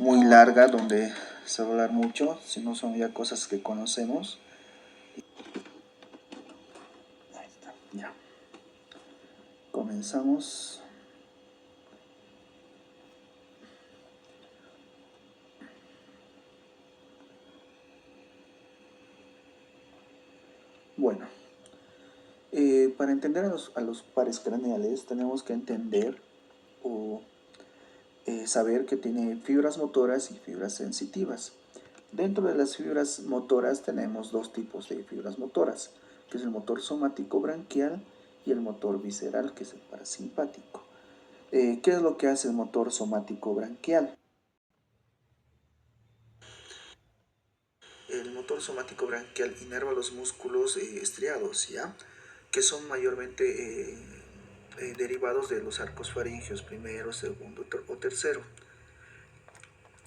muy larga donde se va a hablar mucho, si no son ya cosas que conocemos. Ahí está, ya. Comenzamos. Bueno, para entender a los pares craneales tenemos que entender o saber que tiene fibras motoras y fibras sensitivas. Dentro de las fibras motoras tenemos dos tipos de fibras motoras, que es el motor somático branquial y el motor visceral, que es el parasimpático. ¿Qué es lo que hace el motor somático branquial? El motor somático branquial inerva los músculos estriados, ¿ya? Que son mayormente derivados de los arcos faringeos, primero, segundo o tercero.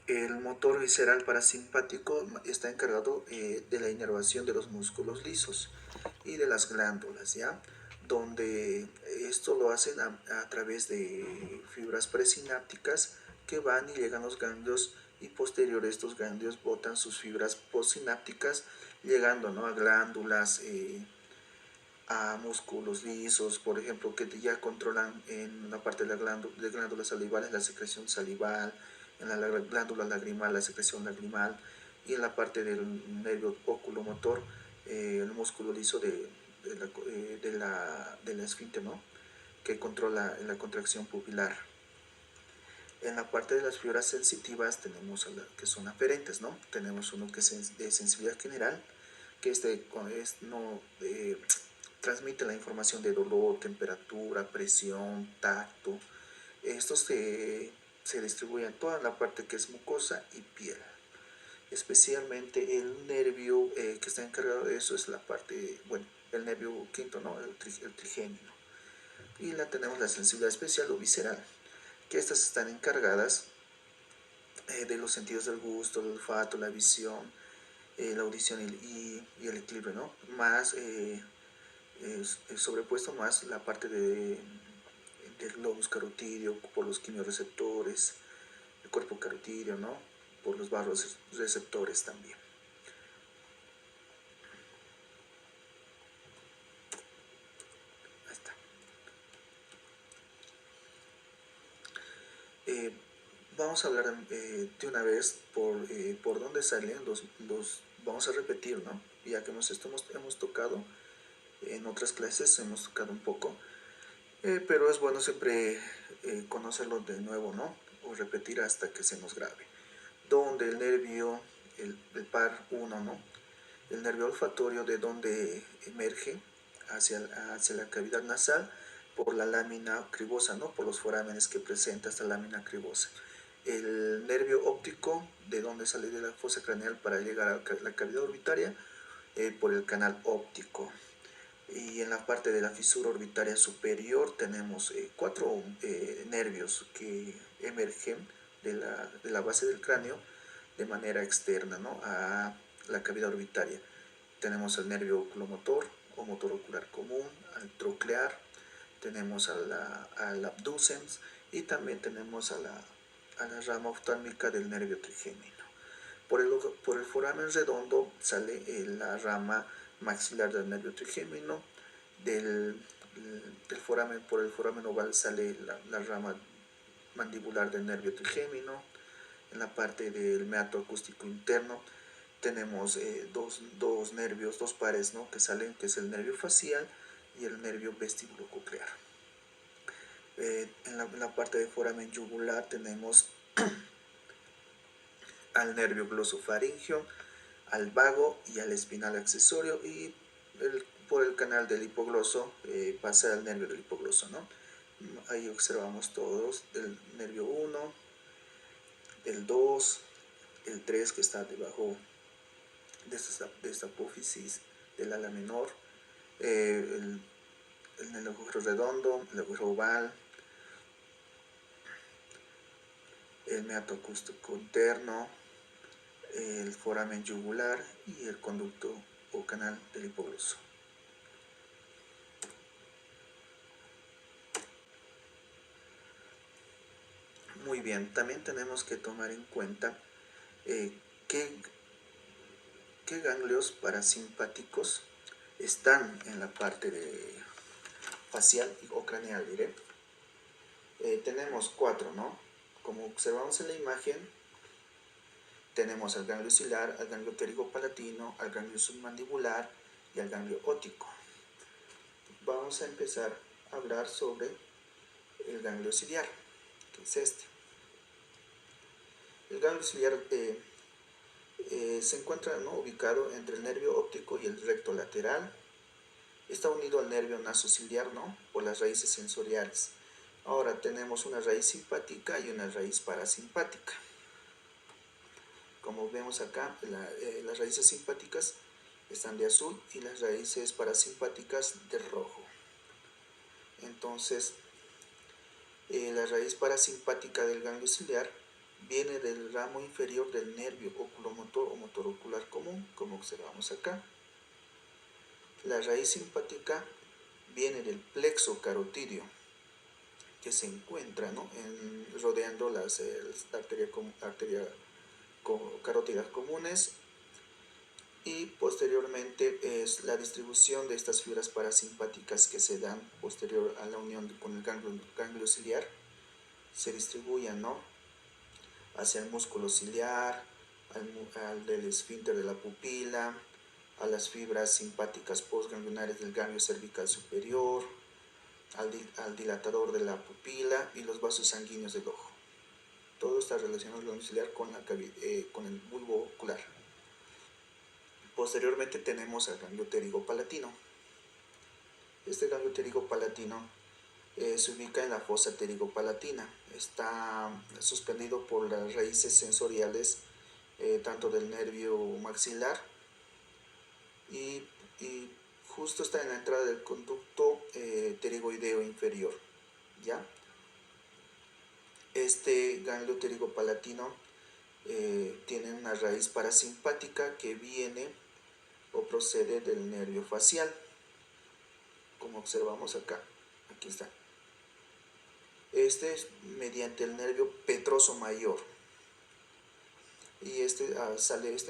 El motor visceral parasimpático está encargado de la inervación de los músculos lisos y de las glándulas, ¿ya? Donde esto lo hacen a través de fibras presinápticas que van y llegan a los ganglios y posterior a estos ganglios botan sus fibras postsinápticas llegando, ¿no?, a glándulas, a músculos lisos, por ejemplo, que ya controlan en la parte de glándulas salivales la secreción salival, en la glándula lagrimal la secreción lagrimal y en la parte del nervio oculomotor el músculo liso de la esfínter, ¿no?, que controla la contracción pupilar. En la parte de las fibras sensitivas tenemos que son aferentes, ¿no? Tenemos uno que es de sensibilidad general, que transmite la información de dolor, temperatura, presión, tacto. Estos se distribuyen en toda la parte que es mucosa y piel. Especialmente el nervio que está encargado de eso es la parte, bueno, el nervio quinto, ¿no?, el trigémino. Y tenemos la sensibilidad especial o visceral, que estas están encargadas de los sentidos del gusto, el olfato, la visión, la audición y el equilibrio, ¿no? Más sobrepuesto más la parte del globus carotídeo por los quimiorreceptores, el cuerpo carotídeo, ¿no?, por los vasos receptores también. Ahí está. Vamos a hablar de una vez por dónde salen vamos a repetir, ¿no? Ya que hemos tocado en otras clases, hemos tocado un poco, pero es bueno siempre conocerlo de nuevo, ¿no? O repetir hasta que se nos grabe. Donde el nervio, el par 1, ¿no?, el nervio olfatorio, de donde emerge hacia la cavidad nasal por la lámina cribosa, ¿no?, por los forámenes que presenta esta lámina cribosa. El nervio óptico, de donde sale de la fosa craneal para llegar a la cavidad orbitaria, por el canal óptico. Y en la parte de la fisura orbitaria superior tenemos cuatro nervios que emergen de la base del cráneo de manera externa, ¿no?, a la cavidad orbitaria. Tenemos el nervio oculomotor o motor ocular común, al troclear, tenemos al abducens y también tenemos a la rama oftálmica del nervio trigémino. Por el foramen redondo sale la rama maxilar del nervio trigémino. Por el foramen oval sale la rama mandibular del nervio trigémino. En la parte del meato acústico interno tenemos dos nervios, dos pares, ¿no?, que salen, que es el nervio facial y el nervio vestibulo-coclear. En la parte de foramen yugular tenemos al nervio glosofaringeo, al vago y al espinal accesorio, y por el canal del hipogloso pasa al nervio del hipogloso, ¿no? Ahí observamos todos el nervio 1, el 2, el 3 que está debajo de esta apófisis del ala menor, el agujero redondo, el agujero oval, el meato acústico interno, el foramen yugular y el conducto o canal del hipogloso. Muy bien, también tenemos que tomar en cuenta eh, qué, qué ganglios parasimpáticos están en la parte facial o craneal, diré. Tenemos 4, ¿no? Como observamos en la imagen, tenemos al ganglio ciliar, al ganglio pterigopalatino, al ganglio submandibular y al ganglio óptico. Vamos a empezar a hablar sobre el ganglio ciliar, que es este. El ganglio ciliar se encuentra, ¿no?, ubicado entre el nervio óptico y el recto lateral. Está unido al nervio nasociliar, ¿no?, por las raíces sensoriales. Ahora tenemos una raíz simpática y una raíz parasimpática. Como vemos acá, las raíces simpáticas están de azul y las raíces parasimpáticas de rojo. Entonces, la raíz parasimpática del ganglio ciliar viene del ramo inferior del nervio oculomotor o motor ocular común, como observamos acá. La raíz simpática viene del plexo carotidio, que se encuentra, ¿no?, rodeando las arterias carótidas comunes, y posteriormente es la distribución de estas fibras parasimpáticas que se dan posterior a la unión con el ganglio ciliar, se distribuyen, ¿no?, hacia el músculo ciliar, al del esfínter de la pupila, a las fibras simpáticas postganglionares del ganglio cervical superior, al dilatador de la pupila y los vasos sanguíneos del ojo. Todo está relacionado el ganglio ciliar con el bulbo ocular. Posteriormente tenemos al ganglio pterigopalatino. Este ganglio pterigopalatino se ubica en la fosa pterigopalatina. Está suspendido por las raíces sensoriales tanto del nervio maxilar y justo está en la entrada del conducto pterigoideo inferior, ¿ya? Este ganglio pterigopalatino tiene una raíz parasimpática que viene o procede del nervio facial, como observamos acá. Aquí está. Este es mediante el nervio petroso mayor, y este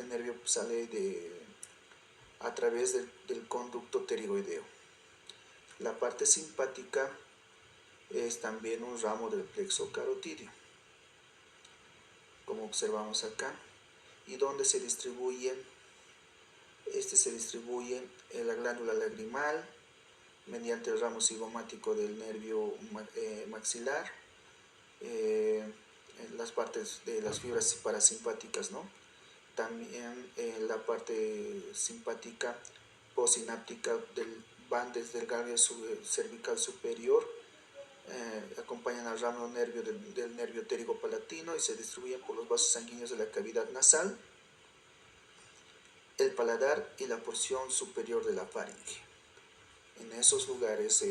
nervio sale a través del conducto pterigoideo. La parte simpática es también un ramo del plexo carotidio, como observamos acá, y donde se distribuye en la glándula lagrimal mediante el ramo cigomático del nervio maxilar, en las partes de las fibras parasimpáticas, ¿no? También la parte simpática postsináptica van desde el ganglio cervical superior, acompañan al ramo nervio del nervio pterigopalatino y se distribuyen por los vasos sanguíneos de la cavidad nasal, el paladar y la porción superior de la faringe. En esos lugares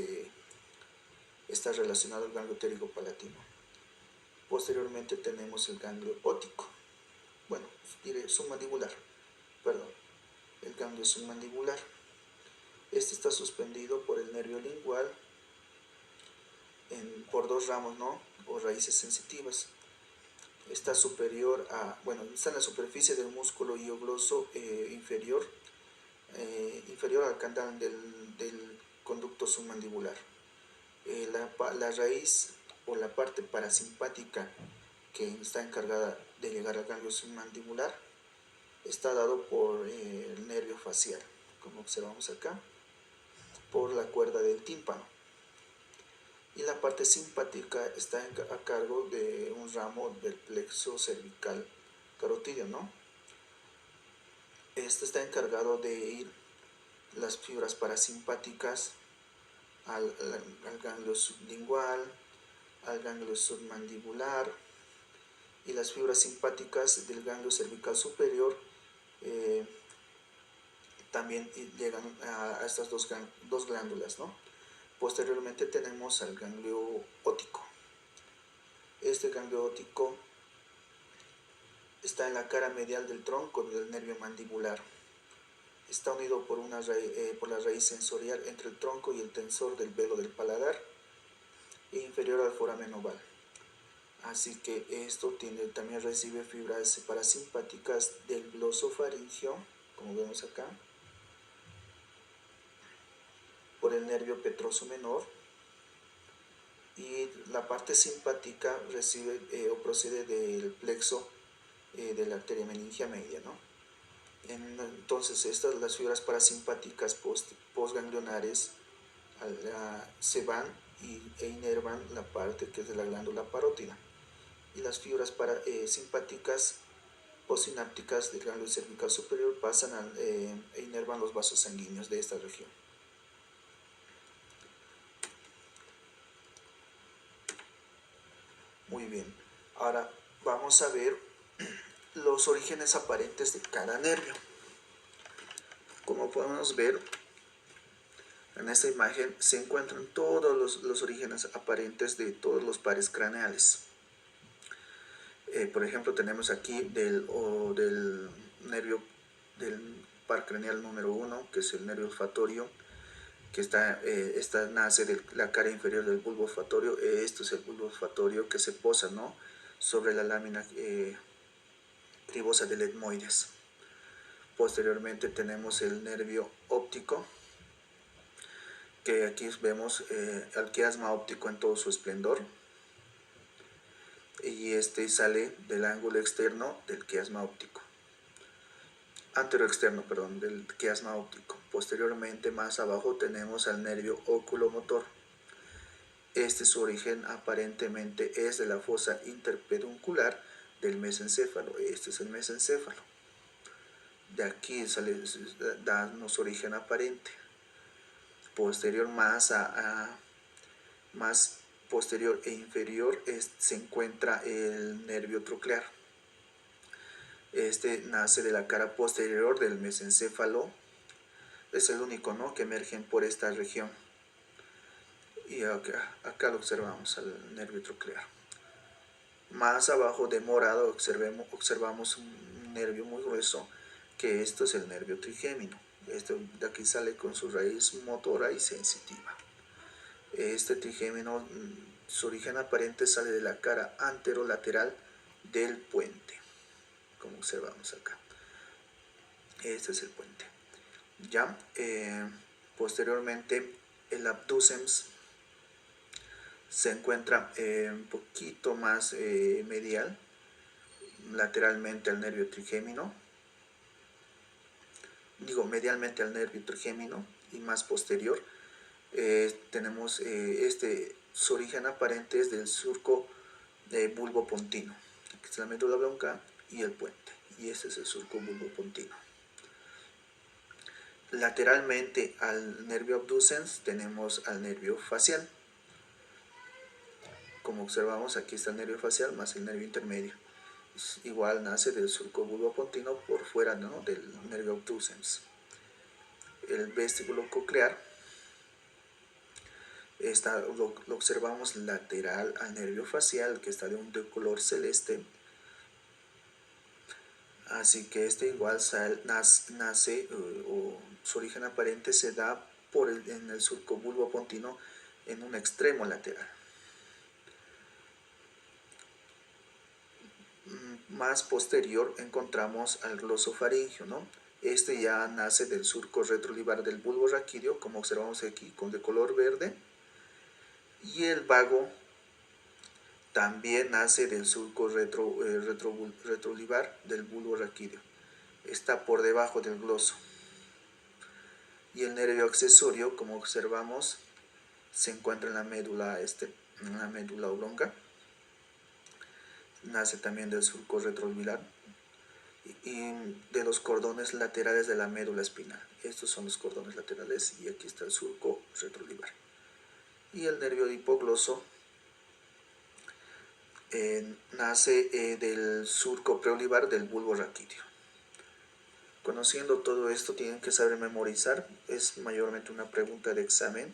está relacionado el ganglio pterigopalatino. Posteriormente tenemos el ganglio óptico. Bueno, diré submandibular, perdón, el ganglio submandibular. Este está suspendido por el nervio lingual por dos ramos, ¿no?, o raíces sensitivas. Está superior está en la superficie del músculo hiogloso inferior al canal del conducto submandibular. La raíz o la parte parasimpática que está encargada de llegar al ganglio submandibular está dado por el nervio facial, como observamos acá, por la cuerda del tímpano. Y la parte simpática está a cargo de un ramo del plexo cervical carotidio, ¿no? Este está encargado de ir las fibras parasimpáticas al ganglio sublingual, al ganglio submandibular, y las fibras simpáticas del ganglio cervical superior también llegan a estas dos glándulas, ¿no? Posteriormente tenemos al ganglio óptico. Este ganglio óptico está en la cara medial del tronco del nervio mandibular. Está unido por la raíz sensorial entre el tronco y el tensor del velo del paladar e inferior al foramen oval. Así que esto también recibe fibras parasimpáticas del glosofaringio, como vemos acá, por el nervio petroso menor, y la parte simpática recibe o procede del plexo de la arteria meningia media, ¿no? Entonces las fibras parasimpáticas postganglionares se van e inervan la parte que es de la glándula parótida, y las fibras simpáticas postsinápticas del ganglio cervical superior pasan e inervan los vasos sanguíneos de esta región. Muy bien, ahora vamos a ver los orígenes aparentes de cada nervio. Como podemos ver en esta imagen, se encuentran todos los orígenes aparentes de todos los pares craneales. Por ejemplo, tenemos aquí del nervio del par craneal número 1, que es el nervio olfatorio, que esta nace de la cara inferior del bulbo olfatorio. Esto es el bulbo olfatorio que se posa, ¿no?, sobre la lámina cribosa del etmoides. Posteriormente tenemos el nervio óptico, que aquí vemos al quiasma óptico en todo su esplendor, y este sale del ángulo externo del quiasma óptico, anteroexterno, perdón, del quiasma óptico. Posteriormente, más abajo, tenemos al nervio oculomotor. Su origen aparentemente es de la fosa interpeduncular del mesencéfalo. Este es el mesencéfalo. De aquí danos origen aparente. Posterior, más posterior e inferior, se encuentra el nervio troclear. Este nace de la cara posterior del mesencéfalo. Es el único, ¿no?, que emergen por esta región. Y acá lo observamos, al nervio troclear. Más abajo de morado observamos un nervio muy grueso, que esto es el nervio trigémino. Este de aquí sale con su raíz motora y sensitiva. Este trigémino, su origen aparente sale de la cara anterolateral del puente, como observamos acá. Este es el puente. Ya, posteriormente, el abducens se encuentra un poquito más medial, lateralmente al nervio trigémino, medialmente al nervio trigémino, y más posterior. Tenemos su origen aparente es del surco bulbopontino. Aquí está la médula blanca y el puente, y este es el surco bulbopontino. Lateralmente al nervio abducens tenemos al nervio facial. Como observamos, aquí está el nervio facial más el nervio intermedio. Igual nace del surco bulbopontino por fuera, ¿no?, del nervio abducens. El vestíbulo coclear lo observamos lateral al nervio facial, que está de color celeste. Así que igual nace o su origen aparente se da en el surco bulbopontino en un extremo lateral. Más posterior encontramos al glosofaringio, ¿no? Este ya nace del surco retrolivar del bulbo raquídeo, como observamos aquí, de color verde. Y el vago también nace del surco retrolivar del bulbo raquídeo. Está por debajo del gloso. Y el nervio accesorio, como observamos, se encuentra en la médula oblonga. Nace también del surco retrolivar y de los cordones laterales de la médula espinal. Estos son los cordones laterales, y aquí está el surco retrolivar. Y el nervio hipogloso nace del surco preolivar del bulbo raquídeo. Conociendo todo esto, tienen que saber memorizar. Es mayormente una pregunta de examen,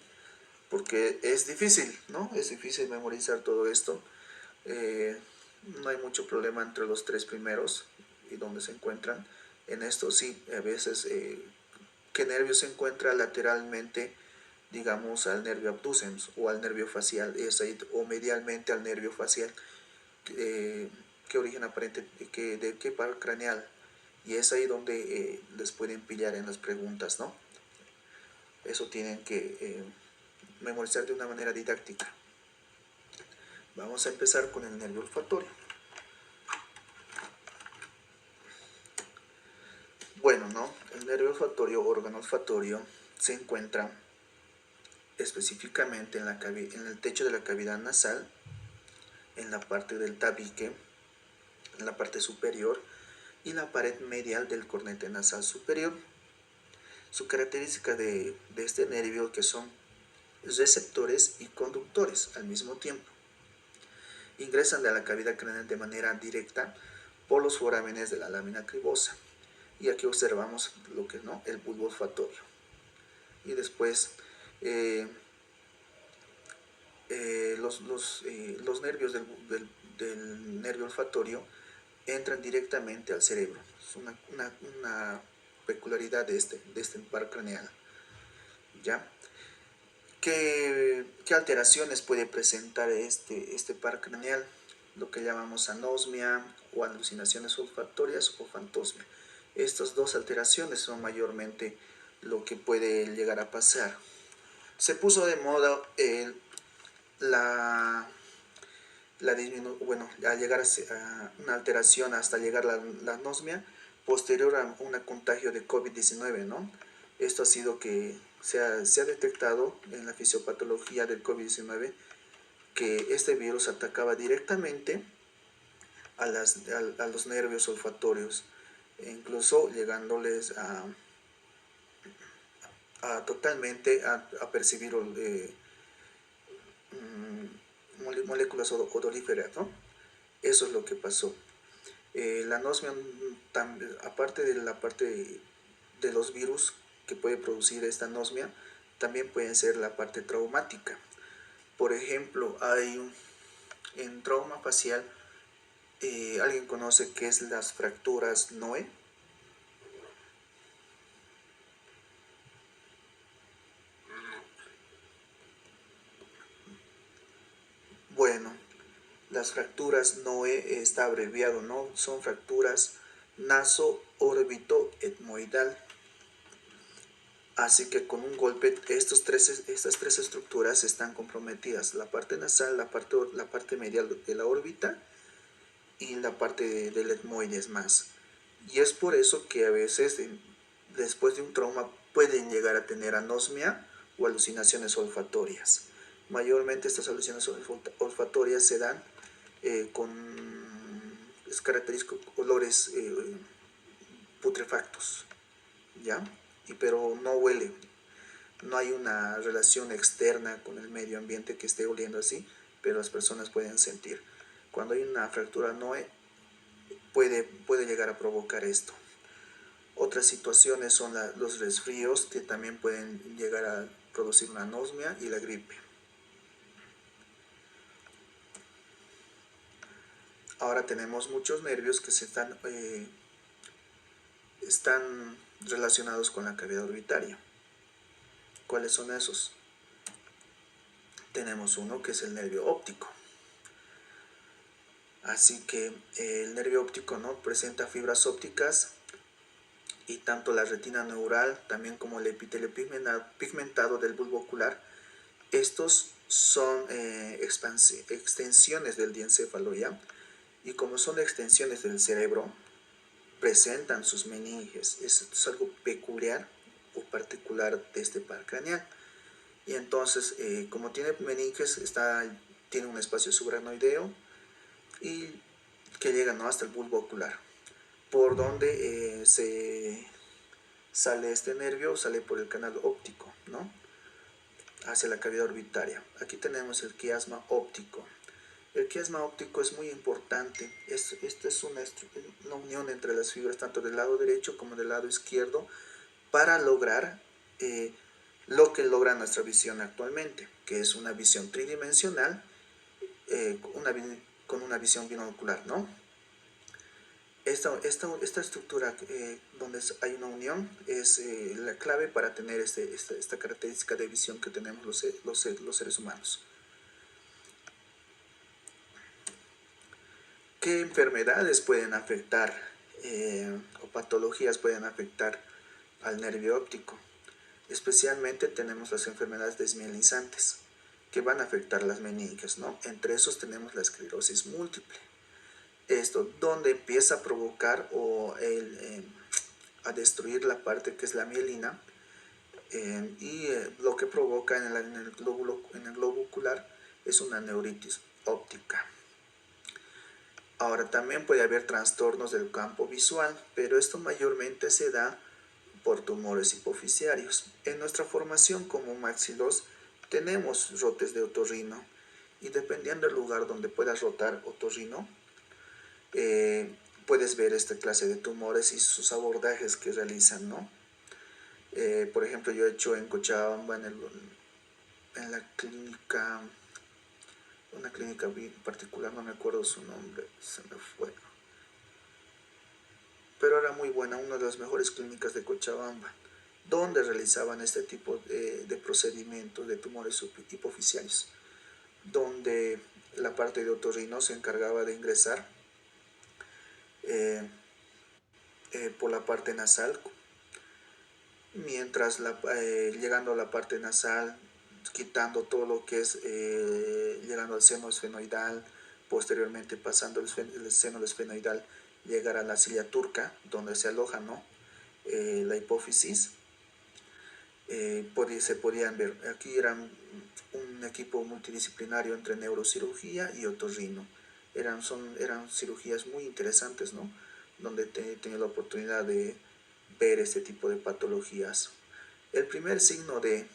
porque es difícil, ¿no? Es difícil memorizar todo esto. No hay mucho problema entre los tres primeros y dónde se encuentran. En esto sí, a veces, ¿qué nervio se encuentra lateralmente, digamos, al nervio abducens o al nervio facial, o medialmente al nervio facial? qué origen aparente, de qué par craneal, y es ahí donde les pueden pillar en las preguntas, ¿no? Eso tienen que memorizar de una manera didáctica. Vamos a empezar con el nervio olfatorio. Bueno, ¿no? El nervio olfatorio, órgano olfatorio, se encuentra específicamente en el techo de la cavidad nasal, en la parte del tabique, en la parte superior y la pared medial del cornete nasal superior. Su característica de este nervio que son receptores y conductores al mismo tiempo. Ingresan a la cavidad craneal de manera directa por los forámenes de la lámina cribosa. Y aquí observamos lo que no, el bulbo olfatorio. Y después los nervios del nervio olfatorio entran directamente al cerebro. Es una peculiaridad de este par craneal. ¿Ya? ¿Qué alteraciones puede presentar este par craneal? Lo que llamamos anosmia o alucinaciones olfatorias o fantosmia. Estas dos alteraciones son mayormente lo que puede llegar a pasar. Se puso de moda al llegar a una alteración hasta llegar a la anosmia posterior a un contagio de COVID-19, ¿no? Esto ha sido que se ha detectado en la fisiopatología del COVID-19 que este virus atacaba directamente a los nervios olfatorios, incluso llegándoles totalmente a percibir moléculas odoríferas, ¿no? Eso es lo que pasó. La anosmia, aparte de la parte de los virus que puede producir esta anosmia, también puede ser la parte traumática. Por ejemplo, en trauma facial, ¿alguien conoce qué es las fracturas Noe? Bueno, las fracturas Noe está abreviado, ¿no? Son fracturas naso-órbito-etmoidal. Así que con un golpe estas tres estructuras están comprometidas. La parte nasal, la parte medial de la órbita y la parte del etmoides más. Y es por eso que a veces después de un trauma pueden llegar a tener anosmia o alucinaciones olfatorias. Mayormente estas alucinaciones olfatorias se dan con característicos olores putrefactos, ¿ya? Pero no huele, no hay una relación externa con el medio ambiente que esté oliendo así, pero las personas pueden sentir. Cuando hay una fractura Noe, puede llegar a provocar esto. Otras situaciones son los resfríos, que también pueden llegar a producir una anosmia, y la gripe. Ahora tenemos muchos nervios que están relacionados con la cavidad orbitaria. ¿Cuáles son esos? Tenemos uno que es el nervio óptico. Así que el nervio óptico, ¿no?, presenta fibras ópticas, y tanto la retina neural también como el epitelio pigmentado del bulbo ocular, estos son extensiones del diencéfalo, ¿ya? Y como son extensiones del cerebro, presentan sus meninges. Esto es algo peculiar o particular de este par craneal. Y entonces, como tiene meninges, tiene un espacio subaracnoideo y que llega, ¿no?, hasta el bulbo ocular, por donde se sale este nervio, sale por el canal óptico, ¿no?, hacia la cavidad orbitaria. Aquí tenemos el quiasma óptico. El quiasma óptico es muy importante. Esta es una unión entre las fibras tanto del lado derecho como del lado izquierdo para lograr lo que logra nuestra visión actualmente, que es una visión tridimensional con una visión binocular, ¿no? Esta estructura donde hay una unión es la clave para tener esta característica de visión que tenemos los seres humanos. ¿Qué enfermedades pueden afectar o patologías pueden afectar al nervio óptico? Especialmente tenemos las enfermedades desmielizantes que van a afectar las meninges, ¿no? Entre esos tenemos la esclerosis múltiple. Esto, donde empieza a provocar a destruir la parte que es la mielina, lo que provoca en el globo ocular es una neuritis óptica. Ahora también puede haber trastornos del campo visual, pero esto mayormente se da por tumores hipoficiarios. En nuestra formación como maxilos tenemos rotes de otorrino y dependiendo del lugar donde puedas rotar otorrino, puedes ver esta clase de tumores y sus abordajes que realizan, ¿no? Por ejemplo, yo he hecho en Cochabamba, en la clínica, una clínica bien particular, no me acuerdo su nombre, se me fue, pero era muy buena, una de las mejores clínicas de Cochabamba, donde realizaban este tipo de procedimientos de tumores hipoficiarios, donde la parte de otorrino se encargaba de ingresar por la parte nasal, mientras llegando a la parte nasal, quitando todo lo que es, llegando al seno esfenoidal, posteriormente pasando el seno esfenoidal, llegar a la silla turca, donde se aloja, ¿no? La hipófisis, se podían ver. Aquí eran un equipo multidisciplinario entre neurocirugía y otorrino. Eran cirugías muy interesantes, ¿no? Donde he tenido la oportunidad de ver este tipo de patologías. El primer signo de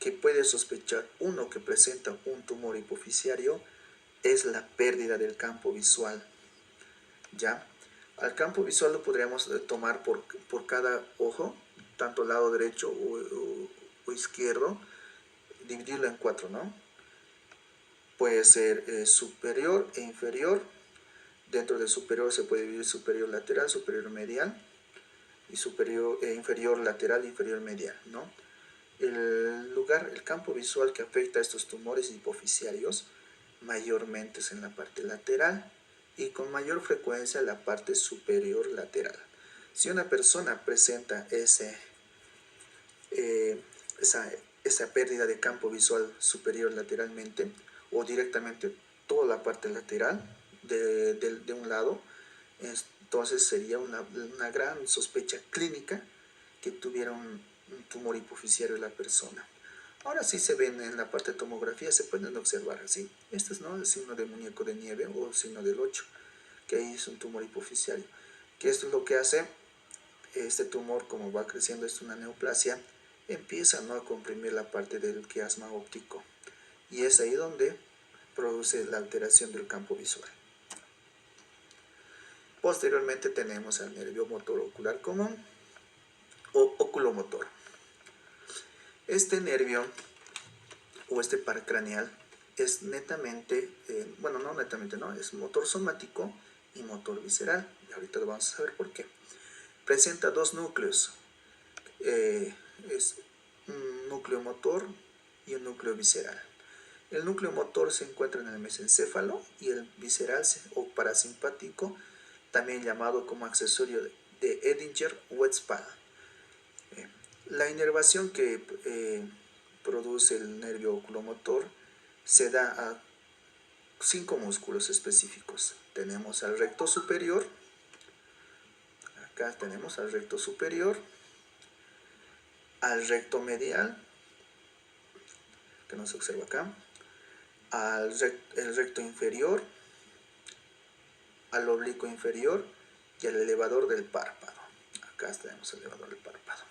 que puede sospechar uno que presenta un tumor hipoficiario es la pérdida del campo visual. ¿Ya? Al campo visual lo podríamos tomar por cada ojo, tanto lado derecho o izquierdo, dividirlo en 4, ¿no? Puede ser superior e inferior. Dentro del superior se puede dividir superior lateral, superior medial, y inferior lateral, inferior medial, ¿no? El campo visual que afecta a estos tumores hipoficiarios mayormente es en la parte lateral y con mayor frecuencia en la parte superior lateral. Si una persona presenta eh, esa pérdida de campo visual superior lateralmente o directamente toda la parte lateral de un lado, entonces sería una gran sospecha clínica que tuviera un tumor hipoficiario en la persona. Ahora sí se ven en la parte de tomografía, se pueden observar así. Este es, ¿no?, el signo de muñeco de nieve o el signo del 8, que ahí es un tumor hipoficiario. Que esto es lo que hace este tumor, como va creciendo, es una neoplasia, empieza, ¿no?, a comprimir la parte del quiasma óptico. Y es ahí donde produce la alteración del campo visual. Posteriormente tenemos al nervio motor ocular común o oculomotor. Este nervio o este par craneal es netamente, bueno, no netamente, no, es motor somático y motor visceral. Y ahorita lo vamos a saber por qué. Presenta dos núcleos, es un núcleo motor y un núcleo visceral. El núcleo motor se encuentra en el mesencéfalo y el visceral o parasimpático, también llamado como accesorio de Edinger-Westphal. La inervación que produce el nervio oculomotor se da a 5 músculos específicos. Tenemos al recto superior, acá tenemos al recto superior, al recto medial, que no se observa acá, el recto inferior, al oblicuo inferior y al elevador del párpado. Acá tenemos el elevador del párpado.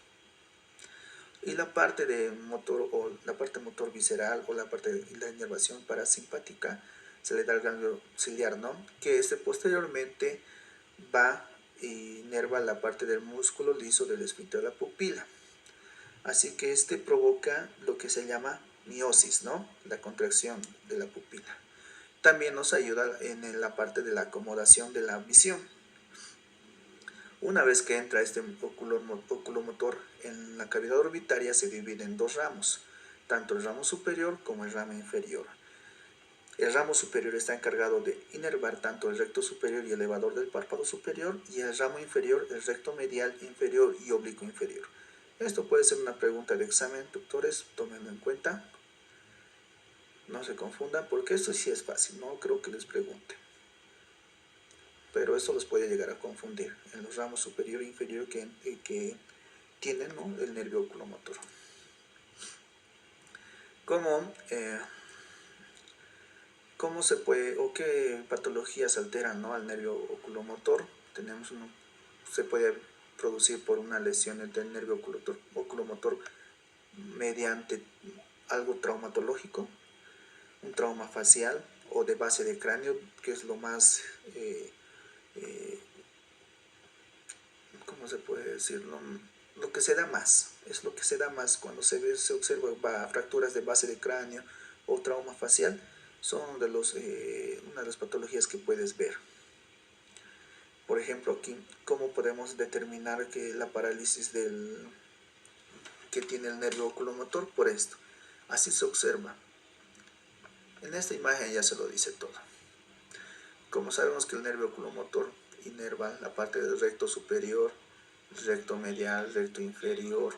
Y la parte de motor o la parte motor visceral o la parte de la inervación parasimpática se le da al ganglio ciliar, ¿no?, que posteriormente va y inerva la parte del músculo liso del esfínter de la pupila. Así que provoca lo que se llama miosis, ¿no?, la contracción de la pupila. También nos ayuda en la parte de la acomodación de la visión. Una vez que entra este oculomotor en la cavidad orbitaria, se divide en 2 ramos, tanto el ramo superior como el ramo inferior. El ramo superior está encargado de inervar tanto el recto superior y elevador del párpado superior, y el ramo inferior, el recto medial inferior y oblicuo inferior. Esto puede ser una pregunta de examen, doctores, tómenlo en cuenta. No se confundan, porque esto sí es fácil, no creo que les pregunte. Pero esto los puede llegar a confundir en los ramos superior e inferior que tienen, ¿no?, el nervio oculomotor. ¿Cómo se puede o qué patologías alteran, ¿no?, al nervio oculomotor? Se puede producir por una lesión del nervio oculomotor mediante algo traumatológico, un trauma facial o de base de cráneo, que es lo más, ¿cómo se puede decir? Lo que se da más, es lo que se da más cuando se observa fracturas de base de cráneo o trauma facial, son una de las patologías que puedes ver. Por ejemplo, aquí, ¿cómo podemos determinar que la parálisis que tiene el nervio oculomotor? Por esto, así se observa. En esta imagen ya se lo dice todo. Como sabemos que el nervio oculomotor inerva la parte del recto superior, recto medial, recto inferior,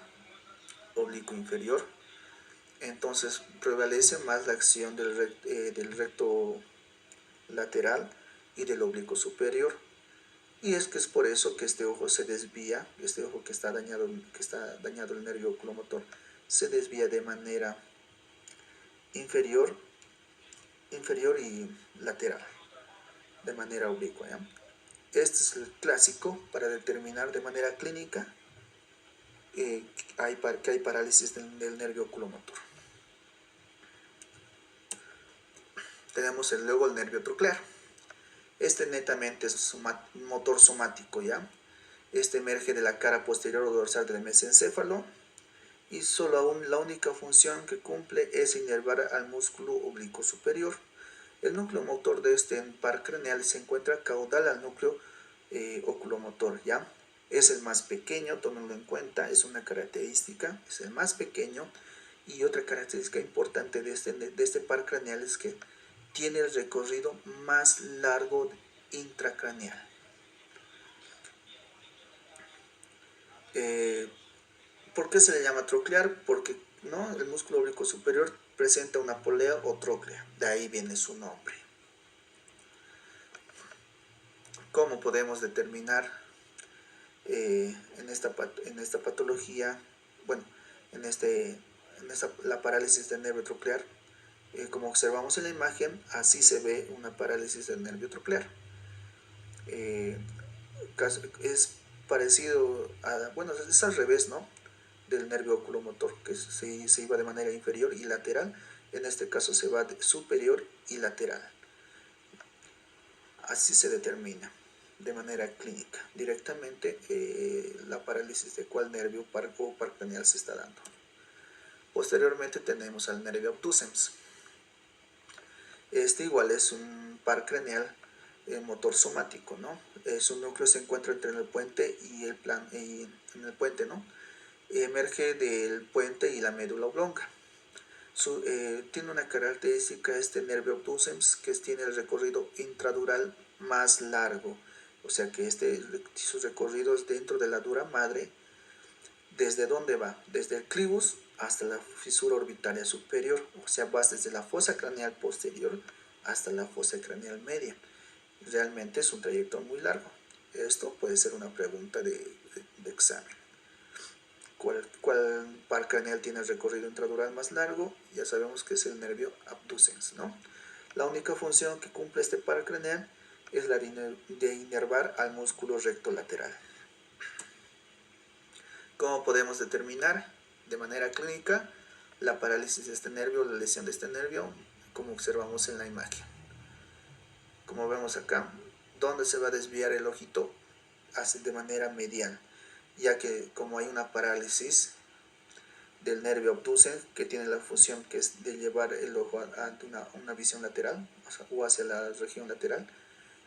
oblicuo inferior, entonces prevalece más la acción del recto lateral y del oblicuo superior. Y es que es por eso que este ojo se desvía, este ojo que está dañado el nervio oculomotor, se desvía de manera inferior y lateral, de manera oblicua, ¿ya? Este es el clásico para determinar de manera clínica que hay parálisis del nervio oculomotor. Tenemos luego el nervio troclear. Este netamente es un motor somático, ¿ya? Este emerge de la cara posterior o dorsal del mesencéfalo y solo aún la única función que cumple es inervar al músculo oblicuo superior. El núcleo motor de este par craneal se encuentra caudal al núcleo oculomotor, ¿ya? Es el más pequeño, tómenlo en cuenta, es una característica, es el más pequeño. Y otra característica importante de este par craneal es que tiene el recorrido más largo intracraneal. ¿Por qué se le llama troclear? Porque, ¿no?, el músculo oblicuo superior presenta una polea o tróclea, de ahí viene su nombre. ¿Cómo podemos determinar en esta patología, bueno, la parálisis del nervio troclear? Como observamos en la imagen, así se ve una parálisis del nervio troclear. Es parecido bueno, es al revés, ¿no?, del nervio oculomotor, que se iba de manera inferior y lateral. En este caso se va de superior y lateral. Así se determina de manera clínica directamente la parálisis de cuál nervio o par craneal se está dando. Posteriormente tenemos al nervio abducens. Este igual es un par craneal motor somático, ¿no? Su núcleo se encuentra entre el puente y en el puente, ¿no? Emerge del puente y la médula oblonga. Tiene una característica este nervio abducens, que tiene el recorrido intradural más largo, o sea que sus recorridos dentro de la dura madre. ¿Desde dónde va? Desde el clivus hasta la fisura orbitaria superior, o sea, vas desde la fosa craneal posterior hasta la fosa craneal media. Realmente es un trayecto muy largo. Esto puede ser una pregunta de examen. ¿Cuál par craneal tiene el recorrido intradural más largo? Ya sabemos que es el nervio abducens, ¿no? La única función que cumple este par craneal es la de inervar al músculo recto lateral. ¿Cómo podemos determinar de manera clínica la parálisis de este nervio, la lesión de este nervio? Como observamos en la imagen. Como vemos acá, ¿dónde se va a desviar el ojito? Hace de manera medial, ya que como hay una parálisis del nervio abducens, que tiene la función que es de llevar el ojo ante una visión lateral, o hacia la región lateral,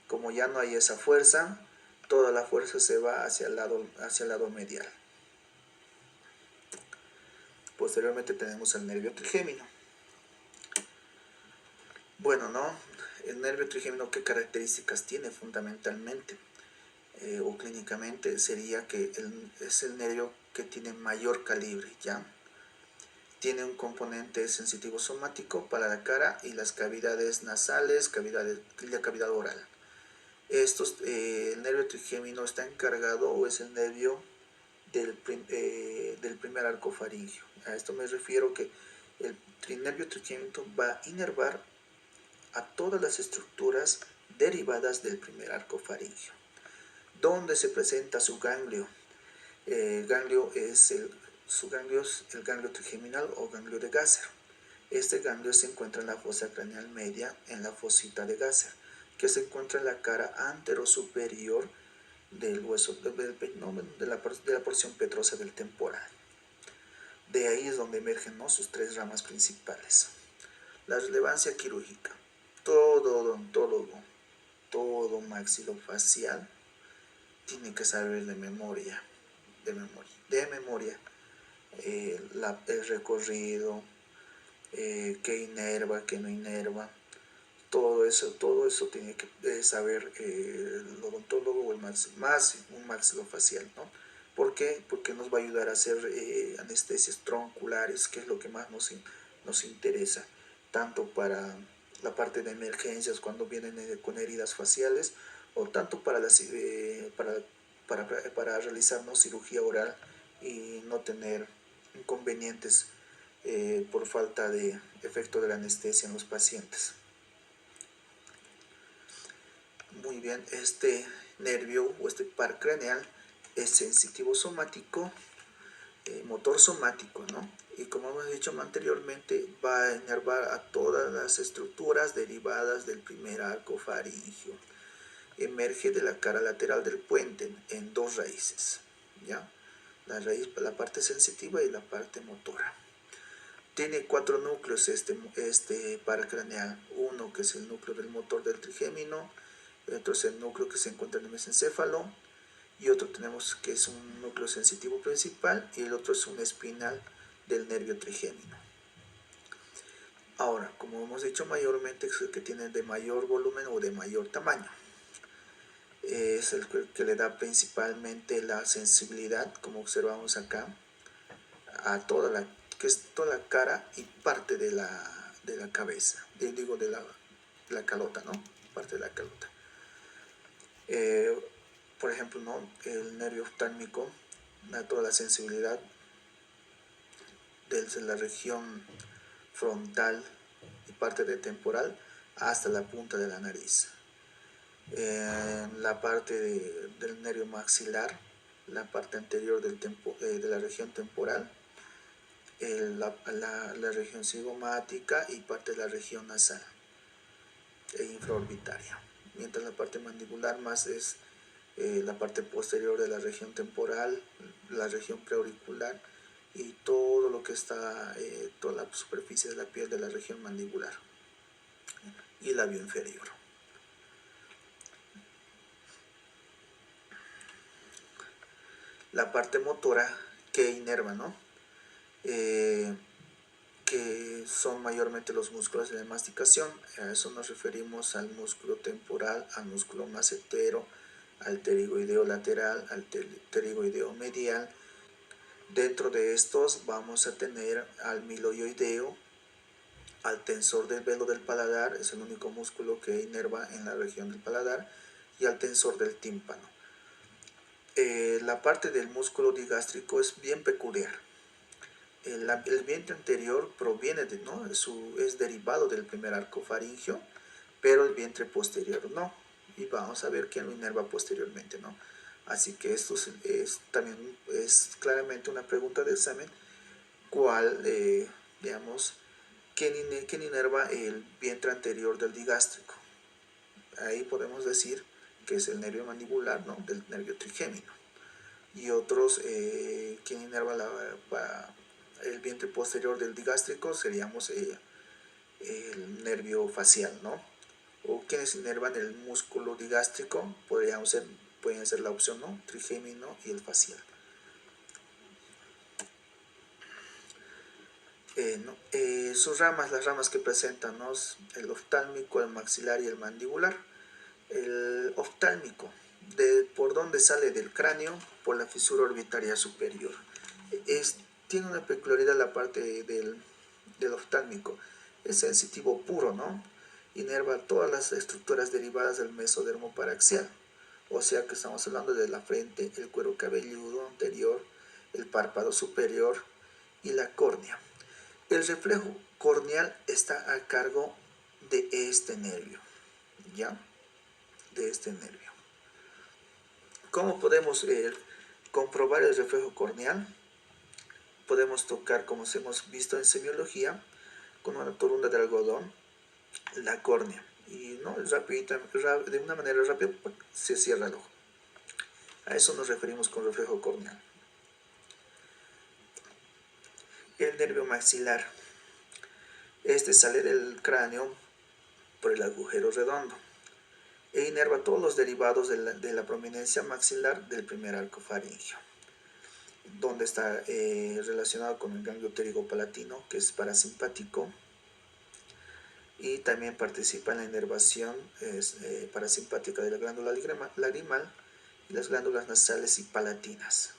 como ya no hay esa fuerza, toda la fuerza se va hacia el lado medial. Posteriormente tenemos el nervio trigémino. Bueno, ¿no? El nervio trigémino, ¿qué características tiene fundamentalmente o clínicamente? Sería que es el nervio que tiene mayor calibre, ¿ya? Tiene un componente sensitivo somático para la cara y las cavidades nasales, la cavidad oral. El nervio trigémino está encargado o es el nervio del primer arco faríngeo. A esto me refiero que el nervio trigémino va a inervar a todas las estructuras derivadas del primer arco faríngeo. ¿Dónde se presenta su ganglio? Su ganglio es el ganglio trigeminal o ganglio de Gasser. Este ganglio se encuentra en la fosa craneal media, en la fosita de Gasser, que se encuentra en la cara anterosuperior del hueso de la porción petrosa del temporal. De ahí es donde emergen, ¿no?, sus tres ramas principales. La relevancia quirúrgica. Todo odontólogo, todo maxilofacial tiene que saber de memoria el recorrido, qué inerva, qué no inerva. Todo eso tiene que saber el odontólogo o más un maxilofacial, ¿no? ¿Por qué? Porque nos va a ayudar a hacer anestesias tronculares, que es lo que más nos interesa, tanto para la parte de emergencias cuando vienen con heridas faciales, o tanto para realizarnos cirugía oral y no tener inconvenientes por falta de efecto de la anestesia en los pacientes. Muy bien, este nervio o este par craneal es sensitivo somático, motor somático, ¿no? Y como hemos dicho anteriormente, va a inervar a todas las estructuras derivadas del primer arco faríngeo. Emerge de la cara lateral del puente en dos raíces, ¿ya? La parte sensitiva y la parte motora. Tiene cuatro núcleos este par craneal. Uno que es el núcleo del motor del trigémino, el otro es el núcleo que se encuentra en el mesencéfalo, y otro tenemos que es un núcleo sensitivo principal, y el otro es un espinal del nervio trigémino. Ahora, como hemos dicho, mayormente es el que tiene de mayor volumen o de mayor tamaño. Es el que le da principalmente la sensibilidad, como observamos acá, a que es toda la cara y parte de la cabeza, de la calota, ¿no? Parte de la calota. Por ejemplo, ¿no?, el nervio oftálmico da toda la sensibilidad desde la región frontal y parte de temporal hasta la punta de la nariz. La parte del nervio maxilar, la parte anterior de la región temporal, la región cigomática y parte de la región nasal e infraorbitaria. Mientras la parte mandibular más es la parte posterior de la región temporal, la región preauricular y todo lo que está, toda la superficie de la piel de la región mandibular y labio inferior. La parte motora que inerva, ¿no? Que son mayormente los músculos de masticación. A eso nos referimos al músculo temporal, al músculo macetero, al pterigoideo lateral, al pterigoideo medial. Dentro de estos vamos a tener al miloioideo, al tensor del velo del paladar, es el único músculo que inerva en la región del paladar, y al tensor del tímpano. La parte del músculo digástrico es bien peculiar. El vientre anterior proviene ¿no? Es derivado del primer arco faríngeo, pero el vientre posterior no. Y vamos a ver quién lo inerva posteriormente, ¿no? Así que esto también es claramente una pregunta de examen. Digamos, quién inerva el vientre anterior del digástrico? Ahí podemos decir que es el nervio mandibular, ¿no?, del nervio trigémino. Y otros, quien inerva el vientre posterior del digástrico seríamos el nervio facial, ¿no? O quienes inervan el músculo digástrico pueden ser la opción, ¿no?, trigémino y el facial. Sus ramas, las ramas que presentan, ¿no? El oftálmico, el maxilar y el mandibular. El oftálmico, por donde sale del cráneo, por la fisura orbitaria superior. Tiene una peculiaridad la parte del oftálmico. Es sensitivo puro, ¿no? Inerva todas las estructuras derivadas del mesodermo paraxial. O sea que estamos hablando de la frente, el cuero cabelludo anterior, el párpado superior y la córnea. El reflejo corneal está a cargo de este nervio, ¿ya? De este nervio. ¿Cómo podemos comprobar el reflejo corneal? Podemos tocar, como hemos visto en semiología, con una torunda de algodón, la córnea. Y ¿no? De una manera rápida se cierra el ojo. A eso nos referimos con reflejo corneal. El nervio maxilar. Este sale del cráneo por el agujero redondo e inerva todos los derivados de la prominencia maxilar del primer arco faríngeo, donde está relacionado con el ganglio pterigopalatino, que es parasimpático, y también participa en la inervación parasimpática de la glándula lagrimal y las glándulas nasales y palatinas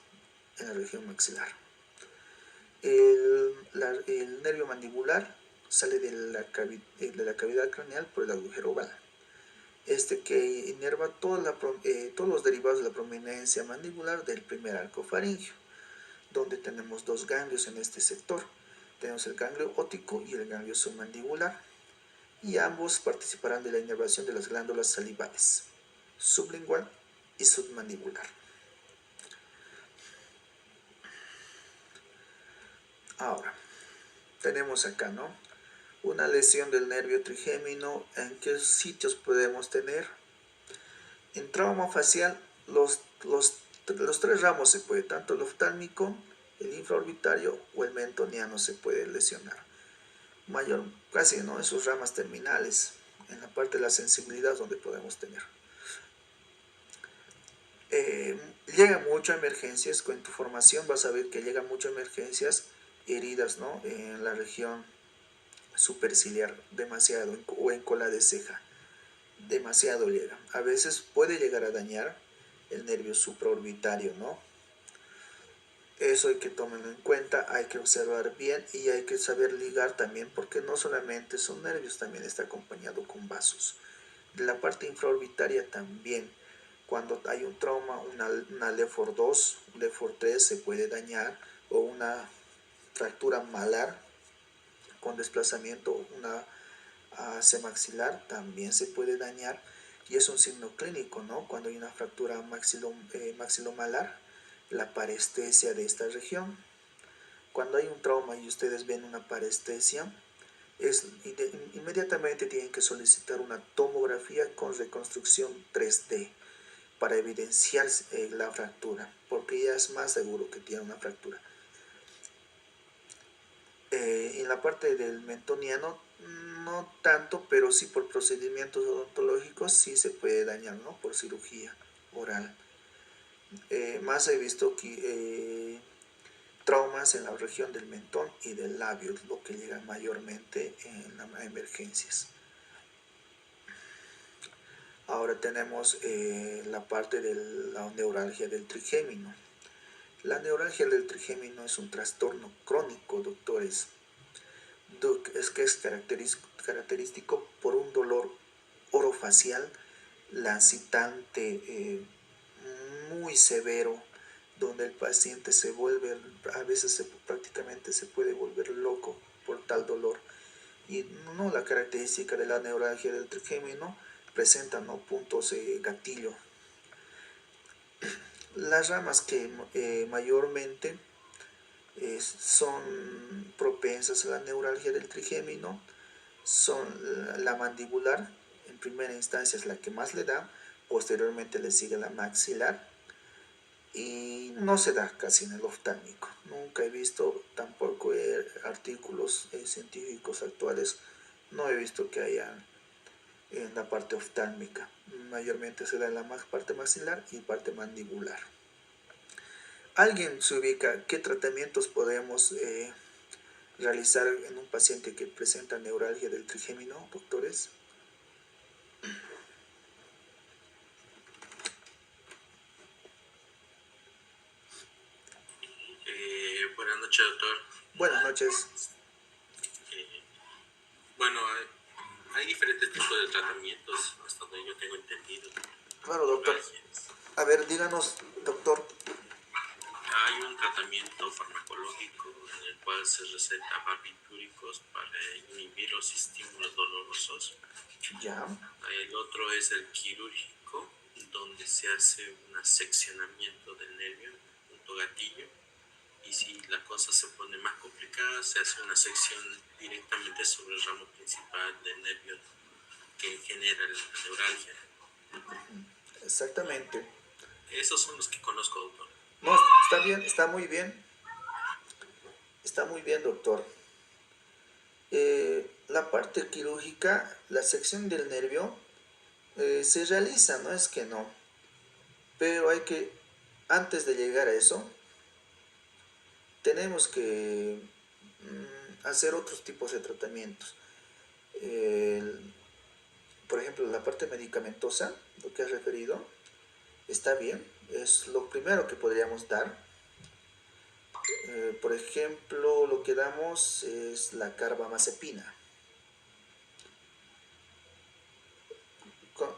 en la región maxilar. El nervio mandibular sale de la cavidad craneal por el agujero oval. Que inerva todos los derivados de la prominencia mandibular del primer arco faríngeo, donde tenemos dos ganglios en este sector. Tenemos el ganglio óptico y el ganglio submandibular, y ambos participarán de la inervación de las glándulas salivales, sublingual y submandibular. Ahora, tenemos acá, ¿no? Una lesión del nervio trigémino. ¿En qué sitios podemos tener? En trauma facial, los tres ramos se puede, tanto el oftálmico, el infraorbitario o el mentoniano se puede lesionar. Casi, ¿no? En sus ramas terminales, en la parte de la sensibilidad donde podemos tener. Llega mucho a emergencias. Con tu formación vas a ver que llega mucho a emergencias, heridas, ¿no? En la región superciliar, demasiado, o en cola de ceja, demasiado llega. A veces puede llegar a dañar el nervio supraorbitario, ¿no? Eso hay que tomarlo en cuenta, hay que observar bien y hay que saber ligar también, porque no solamente son nervios, también está acompañado con vasos. De la parte infraorbitaria también, cuando hay un trauma, una LEFOR 2, LEFOR 3 se puede dañar, o una fractura malar con desplazamiento, una maxilar también se puede dañar, y es un signo clínico, ¿no? Cuando hay una fractura maxilomalar, la parestesia de esta región. Cuando hay un trauma y ustedes ven una parestesia, inmediatamente tienen que solicitar una tomografía con reconstrucción 3D para evidenciar la fractura, porque ya es más seguro que tiene una fractura. En la parte del mentoniano no tanto, pero sí por procedimientos odontológicos sí se puede dañar, ¿no? Por cirugía oral. Más he visto que traumas en la región del mentón y del labio, lo que llega mayormente en las emergencias. Ahora tenemos la parte de la neuralgia del trigémino. La neuralgia del trigémino es un trastorno crónico, doctores. Es característico por un dolor orofacial lancitante, muy severo, donde el paciente se vuelve, a veces prácticamente se puede volver loco por tal dolor. Y no, la característica de la neuralgia del trigémino presenta, ¿no?, puntos gatillo. Las ramas que mayormente son propensas a la neuralgia del trigémino son la mandibular. En primera instancia es la que más le da, posteriormente le sigue la maxilar, y no se da casi en el oftálmico. Nunca he visto tampoco artículos científicos actuales, no he visto que haya en la parte oftálmica. Mayormente se da en la parte maxilar y parte mandibular. ¿Alguien se ubica qué tratamientos podemos realizar en un paciente que presenta neuralgia del trigémino, doctores? Buenas noches, doctor. Buenas noches. Bueno, hay diferentes tipos de tratamientos, hasta donde yo tengo entendido. Claro, doctor. A ver, díganos, doctor. Hay un tratamiento farmacológico en el cual se receta barbitúricos para inhibir los estímulos dolorosos. Ya. El otro es el quirúrgico, donde se hace un seccionamiento del nervio, punto gatillo. Y si la cosa se pone más complicada, se hace una sección directamente sobre el ramo principal del nervio que genera la neuralgia. Exactamente. Esos son los que conozco, doctor. No, está bien, está muy bien. Está muy bien, doctor. La parte quirúrgica, la sección del nervio, se realiza, no es que no. Pero hay que, antes de llegar a eso, tenemos que hacer otros tipos de tratamientos. Por ejemplo, la parte medicamentosa, lo que has referido, está bien, es lo primero que podríamos dar. Por ejemplo, lo que damos es la carbamazepina.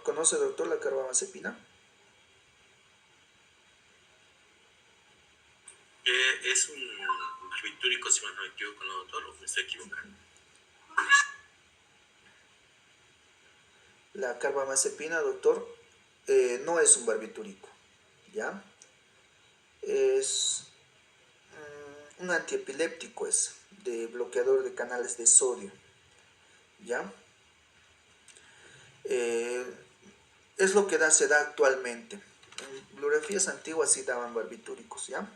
¿Conoce, doctor, la carbamazepina? Es un barbitúrico, si no me equivoco, ¿no, doctor? ¿O me estoy equivocando? La carbamazepina, doctor, no es un barbitúrico, ¿ya? Es un antiepiléptico, es de bloqueador de canales de sodio, ¿ya? Es lo que se da actualmente. En bibliografías antiguas sí daban barbitúricos, ¿ya?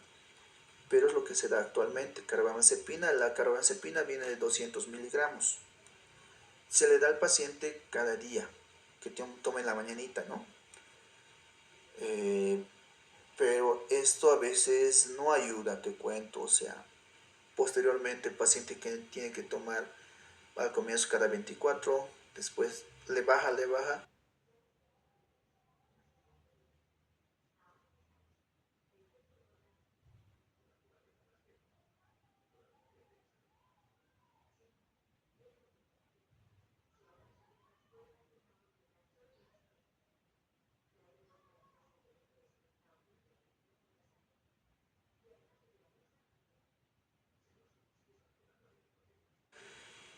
Pero es lo que se da actualmente. Carbamazepina, la carbamazepina viene de 200 miligramos. Se le da al paciente cada día, que tome en la mañanita, ¿no? Pero esto a veces no ayuda, te cuento, o sea, posteriormente el paciente que tiene que tomar al comienzo cada 24, después le baja,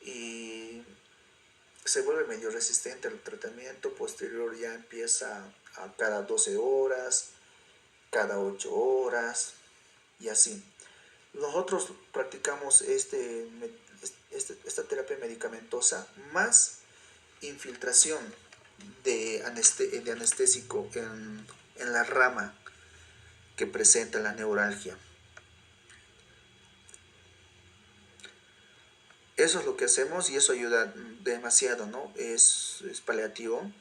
y se vuelve medio resistente al tratamiento. Posterior ya empieza a cada 12 horas, cada 8 horas y así. Nosotros practicamos esta terapia medicamentosa más infiltración de anestésico en la rama que presenta la neuralgia. Eso es lo que hacemos y eso ayuda demasiado, ¿no? Es paliativo,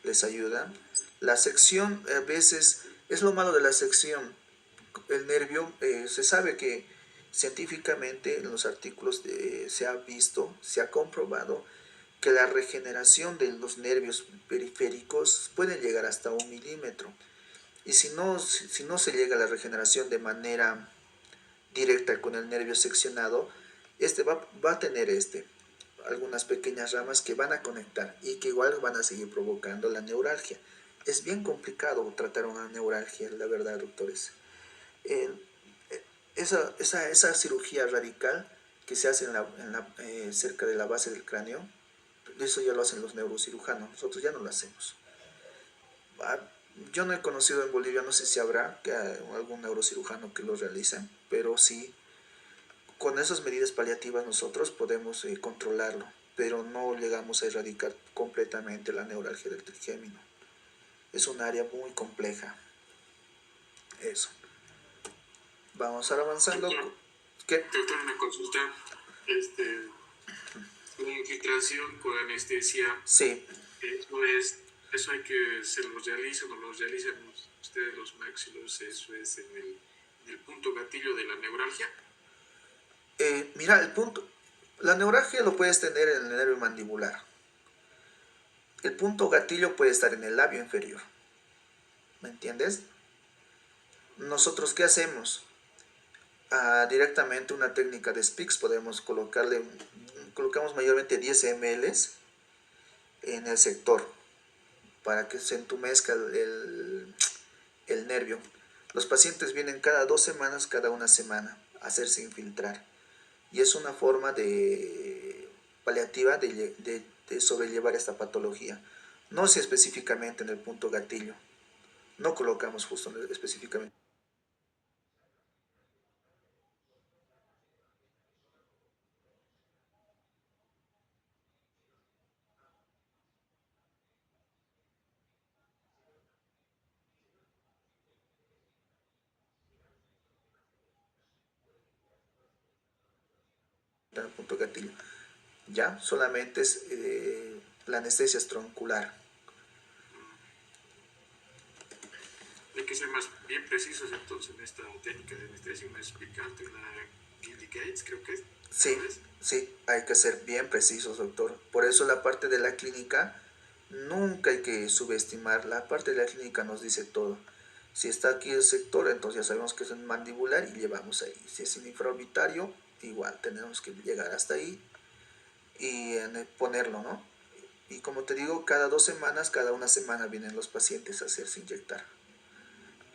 les ayuda. La sección a veces es lo malo de la sección. El nervio, se sabe que científicamente en los artículos se ha visto, se ha comprobado que la regeneración de los nervios periféricos puede llegar hasta 1 milímetro. Y si no se llega a la regeneración de manera directa con el nervio seccionado, este va a tener algunas pequeñas ramas que van a conectar y que igual van a seguir provocando la neuralgia. Es bien complicado tratar una neuralgia, la verdad, doctores. Eh, esa cirugía radical que se hace cerca de la base del cráneo, eso ya lo hacen los neurocirujanos, nosotros ya no lo hacemos. Yo no he conocido en Bolivia, no sé si habrá algún neurocirujano que lo realice, pero sí, con esas medidas paliativas nosotros podemos controlarlo, pero no llegamos a erradicar completamente la neuralgia del trigémino. Es un área muy compleja. Eso. Vamos a ir avanzando. ¿Qué? Doctor, una consulta. La infiltración con anestesia. Sí. Eso hay que se los realizan o los realizan ustedes los máximos, eso es en el punto gatillo de la neuralgia. Mira, el punto, la neuralgia lo puedes tener en el nervio mandibular. El punto gatillo puede estar en el labio inferior. ¿Me entiendes? Nosotros, ¿qué hacemos? Directamente una técnica de SPICS podemos colocamos mayormente 10 ml en el sector para que se entumezca el nervio. Los pacientes vienen cada 2 semanas, cada una semana a hacerse infiltrar. Y es una forma de paliativa de sobrellevar esta patología. No sé específicamente en el punto gatillo. No colocamos justo específicamente. En el punto gatillo. Ya, solamente es la anestesia es troncular. Hay que ser más bien precisos entonces en esta técnica de anestesia. Me explicaste la Gilly Gates, creo que es. Sí, sí, hay que ser bien precisos, doctor. Por eso la parte de la clínica nunca hay que subestimar. La parte de la clínica nos dice todo. Si está aquí el sector, entonces ya sabemos que es un mandibular y llevamos ahí. Si es un infraorbitario, igual tenemos que llegar hasta ahí y ponerlo, ¿no? Y como te digo, cada 2 semanas, cada una semana vienen los pacientes a hacerse inyectar,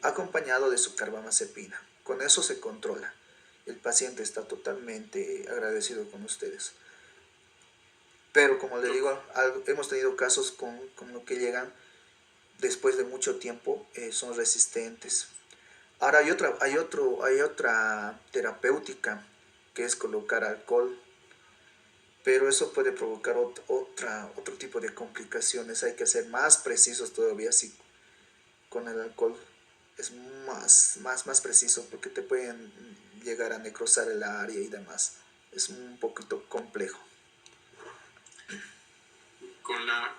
acompañado de su carbamazepina. Con eso se controla. El paciente está totalmente agradecido con ustedes. Pero como le digo, hemos tenido casos con lo que llegan después de mucho tiempo, son resistentes. Ahora hay otra terapéutica que es colocar alcohol, pero eso puede provocar otro tipo de complicaciones. Hay que ser más precisos todavía si con el alcohol es más preciso porque te pueden llegar a necrosar el área y demás. Es un poquito complejo. Con la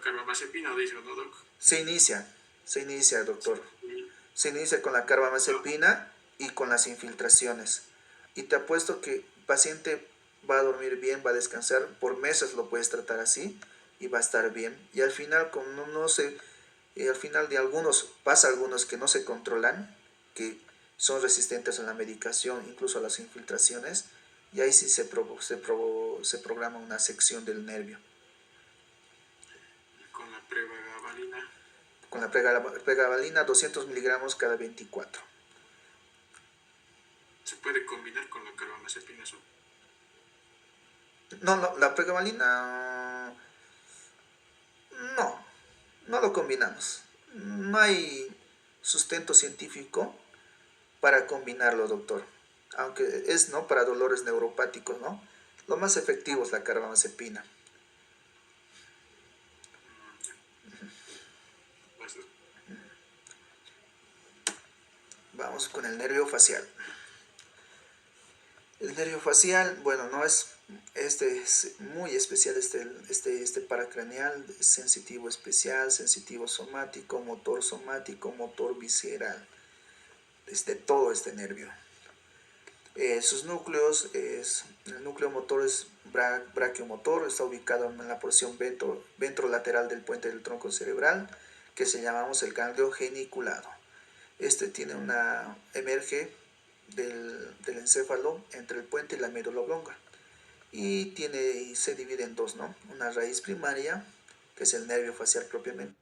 carbamazepina, dice, ¿no, Doc? Se inicia, doctor. Sí. Se inicia con la carbamazepina y con las infiltraciones. Y te apuesto que el paciente va a dormir bien, va a descansar, por meses lo puedes tratar así y va a estar bien. Y al final, como no se, al final de pasa algunos que no se controlan, que son resistentes a la medicación, incluso a las infiltraciones, y ahí sí se programa una sección del nervio. Con la pregabalina. Con la pregabalina 200 miligramos cada 24. ¿Se puede combinar con la carbamazepina eso? No, la pregabalina no lo combinamos. No hay sustento científico para combinarlo, doctor. Aunque es, ¿no?, para dolores neuropáticos, ¿no? Lo más efectivo es la carbamazepina. Vamos con el nervio facial. El nervio facial, bueno, no es, este es muy especial, este paracraneal, sensitivo especial, sensitivo somático, motor visceral, todo este nervio. Sus núcleos, el núcleo motor es braquiomotor, está ubicado en la porción ventrolateral del puente del tronco cerebral, que se llamamos el ganglio geniculado. Este emerge del encéfalo entre el puente y la médula oblonga y se divide en dos, ¿no? Una raíz primaria, que es el nervio facial propiamente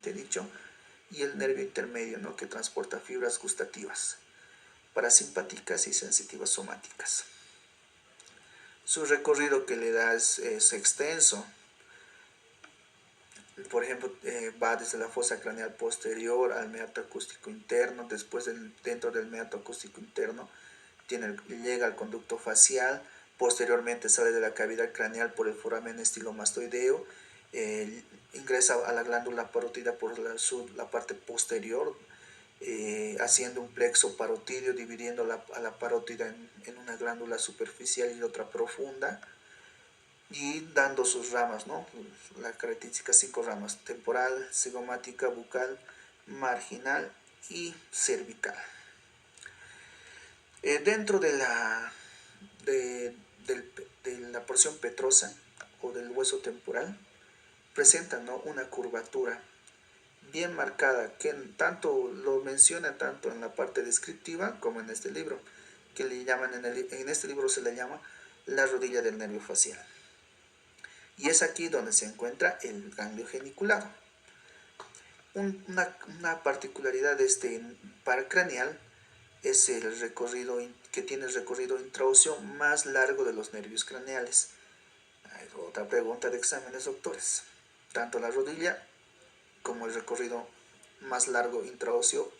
dicho, y el nervio intermedio, ¿no?, que transporta fibras gustativas, parasimpáticas y sensitivas somáticas. Su recorrido que le da es extenso. Por ejemplo, va desde la fosa craneal posterior al meato acústico interno. Después, dentro del meato acústico interno, llega al conducto facial. Posteriormente sale de la cavidad craneal por el foramen estilomastoideo. Ingresa a la glándula parótida por la parte posterior, haciendo un plexo parotidio, dividiendo a la parótida en una glándula superficial y otra profunda. y dando sus ramas, ¿no? La característica 5 ramas: temporal, cigomática, bucal, marginal y cervical. Dentro de, de la porción petrosa o del hueso temporal presenta, ¿no?, una curvatura bien marcada que tanto lo menciona tanto en la parte descriptiva como en este libro, que le llaman en este libro se le llama la rodilla del nervio facial. Y es aquí donde se encuentra el ganglio geniculado. Una particularidad de este par craneal es el recorrido que tiene el recorrido intraóseo más largo de los nervios craneales. Hay otra pregunta de exámenes, doctores. Tanto la rodilla como el recorrido más largo intraóseo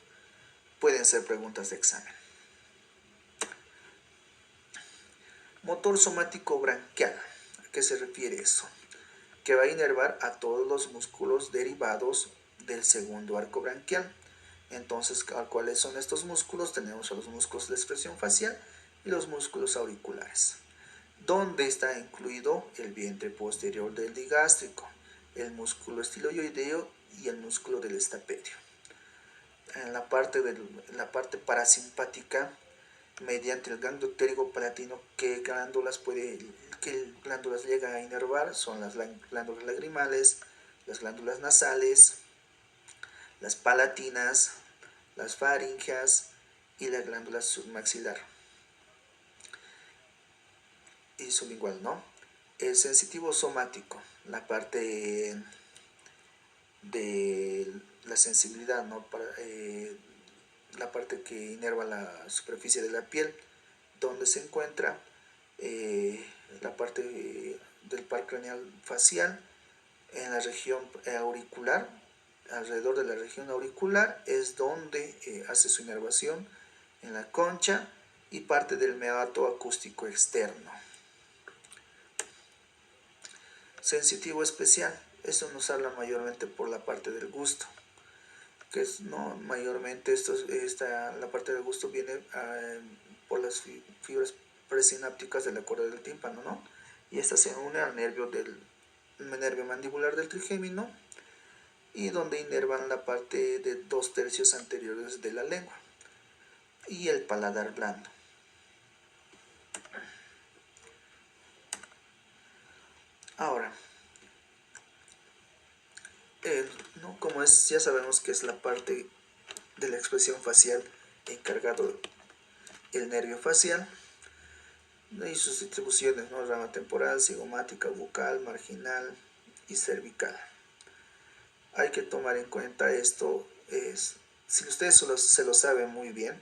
pueden ser preguntas de examen. Motor somático branquial. ¿A qué se refiere eso? Que va a inervar a todos los músculos derivados del segundo arco branquial. Entonces, ¿cuáles son estos músculos? Tenemos a los músculos de expresión facial y los músculos auriculares, donde está incluido el vientre posterior del digástrico, el músculo estiloideo y el músculo del estapedio. En la parte parasimpática, mediante el ganglio pterigopalatino, ¿qué glándulas llega a inervar? Son las glándulas lagrimales, las glándulas nasales, las palatinas, las faringeas y la glándula submaxilar y sublingual, ¿no? El sensitivo somático, la parte de la sensibilidad, ¿no? La parte que inerva la superficie de la piel, donde se encuentra la parte del par craneal facial en la región auricular. Alrededor de la región auricular es donde hace su inervación en la concha y parte del meato acústico externo. Sensitivo especial, eso nos habla mayormente por la parte del gusto, que es, no, mayormente la parte del gusto viene por las fibras presinápticas de la cuerda del tímpano, ¿no? Y esta se une al nervio mandibular del trigémino, y donde inervan la parte de 2/3 anteriores de la lengua y el paladar blando. Ahora, ¿no?, como ya sabemos que es la parte de la expresión facial encargado el nervio facial y sus distribuciones, ¿no? Rama temporal, cigomática, bucal, marginal y cervical. Hay que tomar en cuenta esto, si ustedes se lo saben muy bien,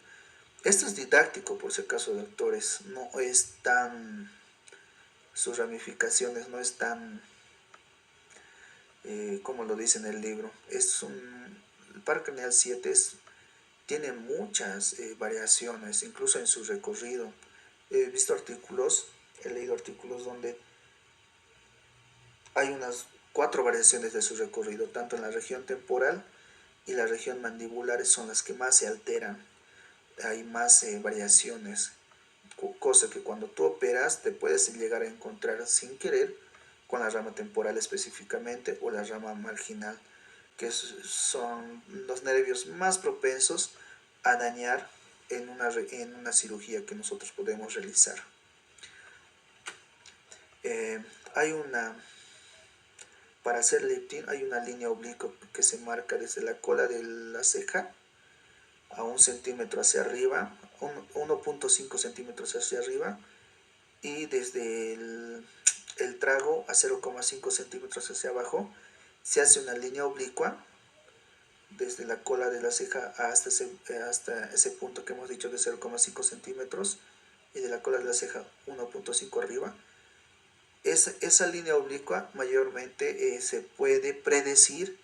esto es didáctico por si acaso, doctores, no es tan, sus ramificaciones no es tan, como lo dice en el libro, el par craneal 7 tiene muchas variaciones, incluso en su recorrido. He visto artículos, he leído artículos donde hay unas 4 variaciones de su recorrido, tanto en la región temporal y la región mandibular son las que más se alteran. Hay más variaciones, cosa que cuando tú operas te puedes llegar a encontrar sin querer con la rama temporal específicamente o la rama marginal, que son los nervios más propensos a dañar en una cirugía que nosotros podemos realizar. Para hacer lifting hay una línea oblicua que se marca desde la cola de la ceja a 1 centímetro hacia arriba, 1.5 centímetros hacia arriba, y desde el trago a 0,5 centímetros hacia abajo se hace una línea oblicua desde la cola de la ceja hasta ese punto que hemos dicho de 0,5 centímetros, y de la cola de la ceja 1.5 arriba. Esa línea oblicua mayormente se puede predecir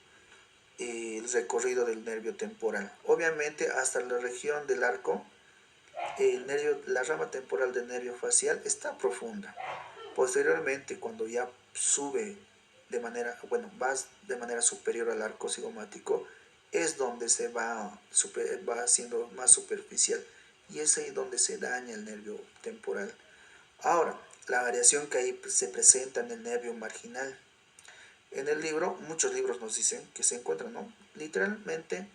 el recorrido del nervio temporal. Obviamente hasta la región del arco, la rama temporal del nervio facial está profunda. Posteriormente, cuando ya sube vas de manera superior al arco cigomático, es donde se va haciendo más superficial, y es ahí donde se daña el nervio temporal. Ahora, la variación que ahí se presenta en el nervio marginal. En el libro, muchos libros nos dicen que se encuentra, ¿no? Literalmente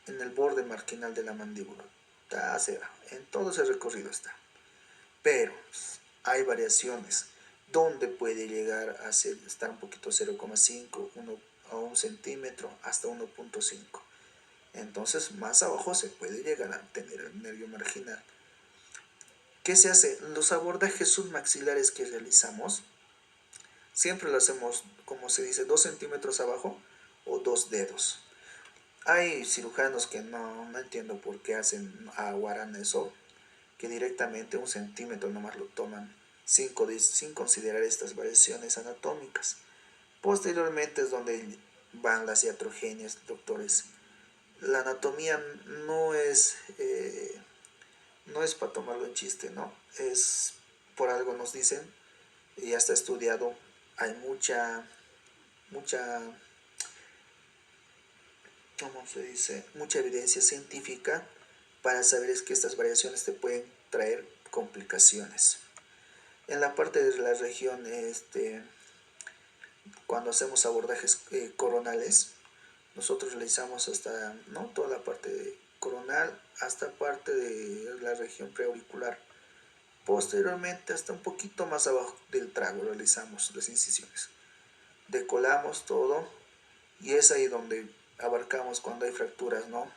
en el borde marginal de la mandíbula. Está en todo ese recorrido está. Pero hay variaciones donde puede llegar a estar un poquito 0,5, 1 a 1 centímetro, hasta 1,5. Entonces, más abajo se puede llegar a tener el nervio marginal. ¿Qué se hace? Los abordajes submaxilares que realizamos, siempre lo hacemos, como se dice, 2 centímetros abajo o 2 dedos. Hay cirujanos que no entiendo por qué hacen aguaran eso, que directamente 1 centímetro nomás lo toman sin considerar estas variaciones anatómicas. Posteriormente es donde van las iatrogenias, doctores. La anatomía no es para tomarlo en chiste, ¿no? Es por algo nos dicen, y ya está estudiado, hay mucha, ¿cómo se dice? Mucha evidencia científica para saber es que estas variaciones te pueden traer complicaciones. En la parte de la región, cuando hacemos abordajes coronales, nosotros realizamos hasta, ¿no? Toda la parte coronal hasta parte de la región preauricular. Posteriormente, hasta un poquito más abajo del trago, realizamos las incisiones. Decolamos todo y es ahí donde abarcamos cuando hay fracturas, ¿no?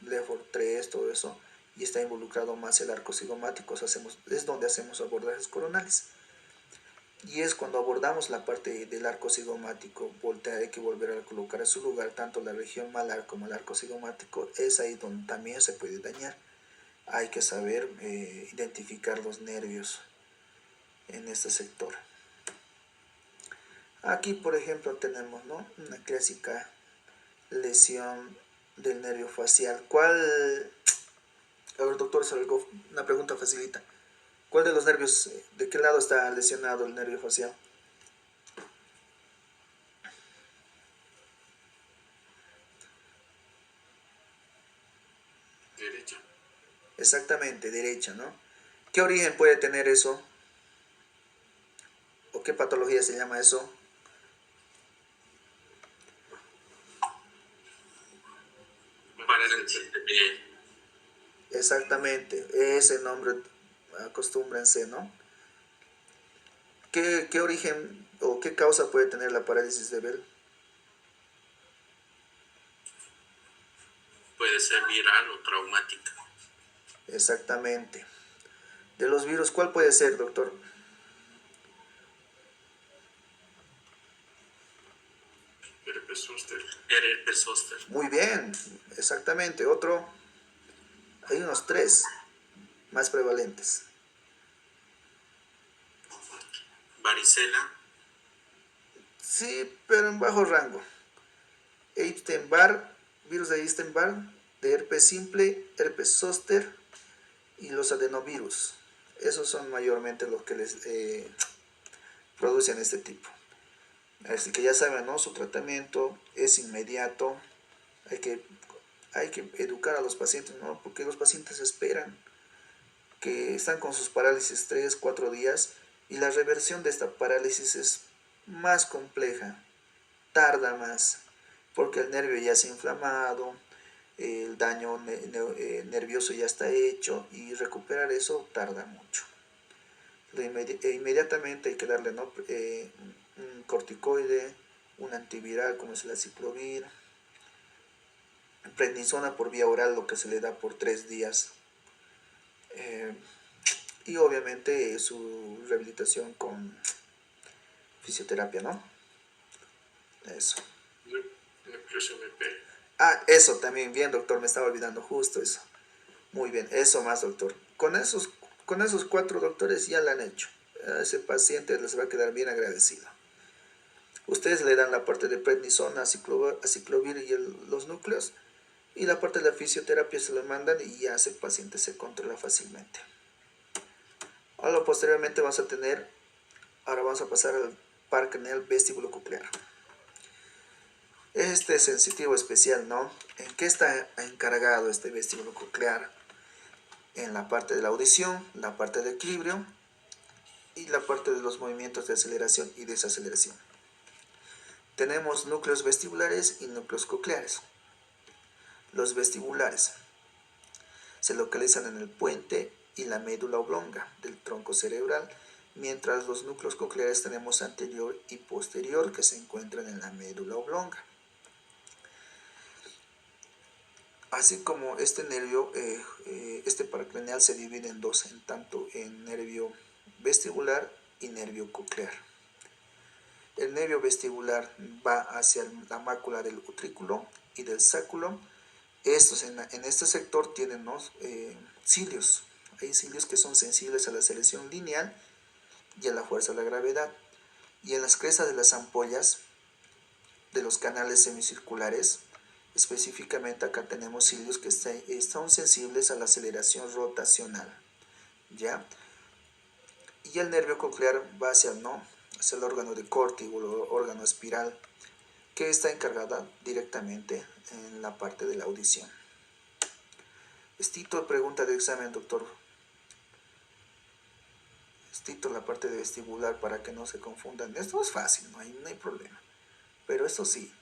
Lefort 3, todo eso, y está involucrado más el arco cigomático, es donde hacemos abordajes coronales. Y es cuando abordamos la parte del arco cigomático, hay que volver a colocar a su lugar tanto la región malar como el arco cigomático, es ahí donde también se puede dañar. Hay que saber identificar los nervios en este sector. Aquí, por ejemplo, tenemos, ¿no? Una clásica lesión del nervio facial. ¿Cuál? A ver, doctor, una pregunta facilita. ¿Cuál de los nervios, de qué lado está lesionado el nervio facial? Derecha. Exactamente, derecha, ¿no? ¿Qué origen puede tener eso? ¿O qué patología se llama eso? Parálisis de pie. Exactamente, ese nombre acostúmbrense, ¿no? ¿Qué origen o qué causa puede tener la parálisis de Bell? Puede ser viral o traumática. Exactamente. De los virus, ¿cuál puede ser, doctor? Herpes zóster. Herpes zóster. Muy bien, exactamente. Otro, hay unos 3 más prevalentes. Varicela. Sí, pero en bajo rango. Epstein-Barr, virus de Epstein-Barr, de herpes simple, herpes zóster y los adenovirus. Esos son mayormente los que les producen este tipo. Así que ya saben, ¿no? Su tratamiento es inmediato. Hay que educar a los pacientes, ¿no? Porque los pacientes esperan que están con sus parálisis 3, 4 días y la reversión de esta parálisis es más compleja, tarda más, porque el nervio ya se ha inflamado, el daño nervioso ya está hecho y recuperar eso tarda mucho. Inmediatamente hay que darle, ¿no? Un corticoide, un antiviral como es el aciclovir, prednisona por vía oral, lo que se le da por 3 días. Y obviamente su rehabilitación con fisioterapia, ¿no? Eso. Nucleus MP. Eso también, bien, doctor, me estaba olvidando justo eso. Muy bien, eso más, doctor. Con esos 4 doctores ya lo han hecho. A ese paciente les va a quedar bien agradecido. Ustedes le dan la parte de prednisona, aciclovir y los núcleos, y la parte de la fisioterapia se lo mandan y ya ese paciente se controla fácilmente. Ahora posteriormente ahora vamos a pasar al par craneal vestíbulo coclear. Este sensitivo especial, ¿no? ¿En qué está encargado este vestíbulo coclear? En la parte de la audición, la parte de equilibrio y la parte de los movimientos de aceleración y desaceleración. Tenemos núcleos vestibulares y núcleos cocleares. Los vestibulares se localizan en el puente y la médula oblonga del tronco cerebral, mientras los núcleos cocleares tenemos anterior y posterior que se encuentran en la médula oblonga. Así como este nervio, este paracraneal se divide en dos, en tanto en nervio vestibular y nervio coclear. El nervio vestibular va hacia la mácula del utrículo y del sáculo. Estos en este sector tienen cilios. Hay cilios que son sensibles a la selección lineal y a la fuerza de la gravedad. Y en las crestas de las ampollas de los canales semicirculares, específicamente acá tenemos cilios que están sensibles a la aceleración rotacional, ¿ya? Y el nervio coclear va hacia el órgano de Corti o el órgano espiral, que está encargada directamente en la parte de la audición. Estito, pregunta de examen, doctor. Estito, la parte de vestibular, para que no se confundan. Esto es fácil, no hay problema. Pero esto sí,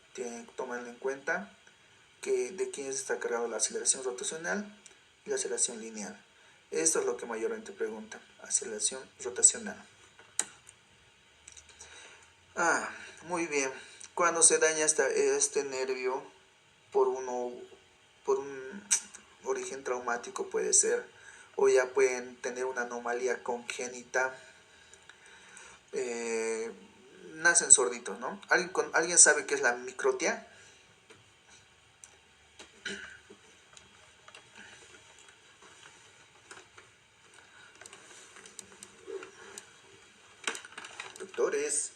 tomen en cuenta que de quién está cargado la aceleración rotacional y la aceleración lineal. Esto es lo que mayormente preguntan, aceleración rotacional. Muy bien. Cuando se daña este nervio por un origen traumático puede ser, o ya pueden tener una anomalía congénita, nacen sorditos, ¿no? ¿Alguien sabe qué es la microtia? Doctores.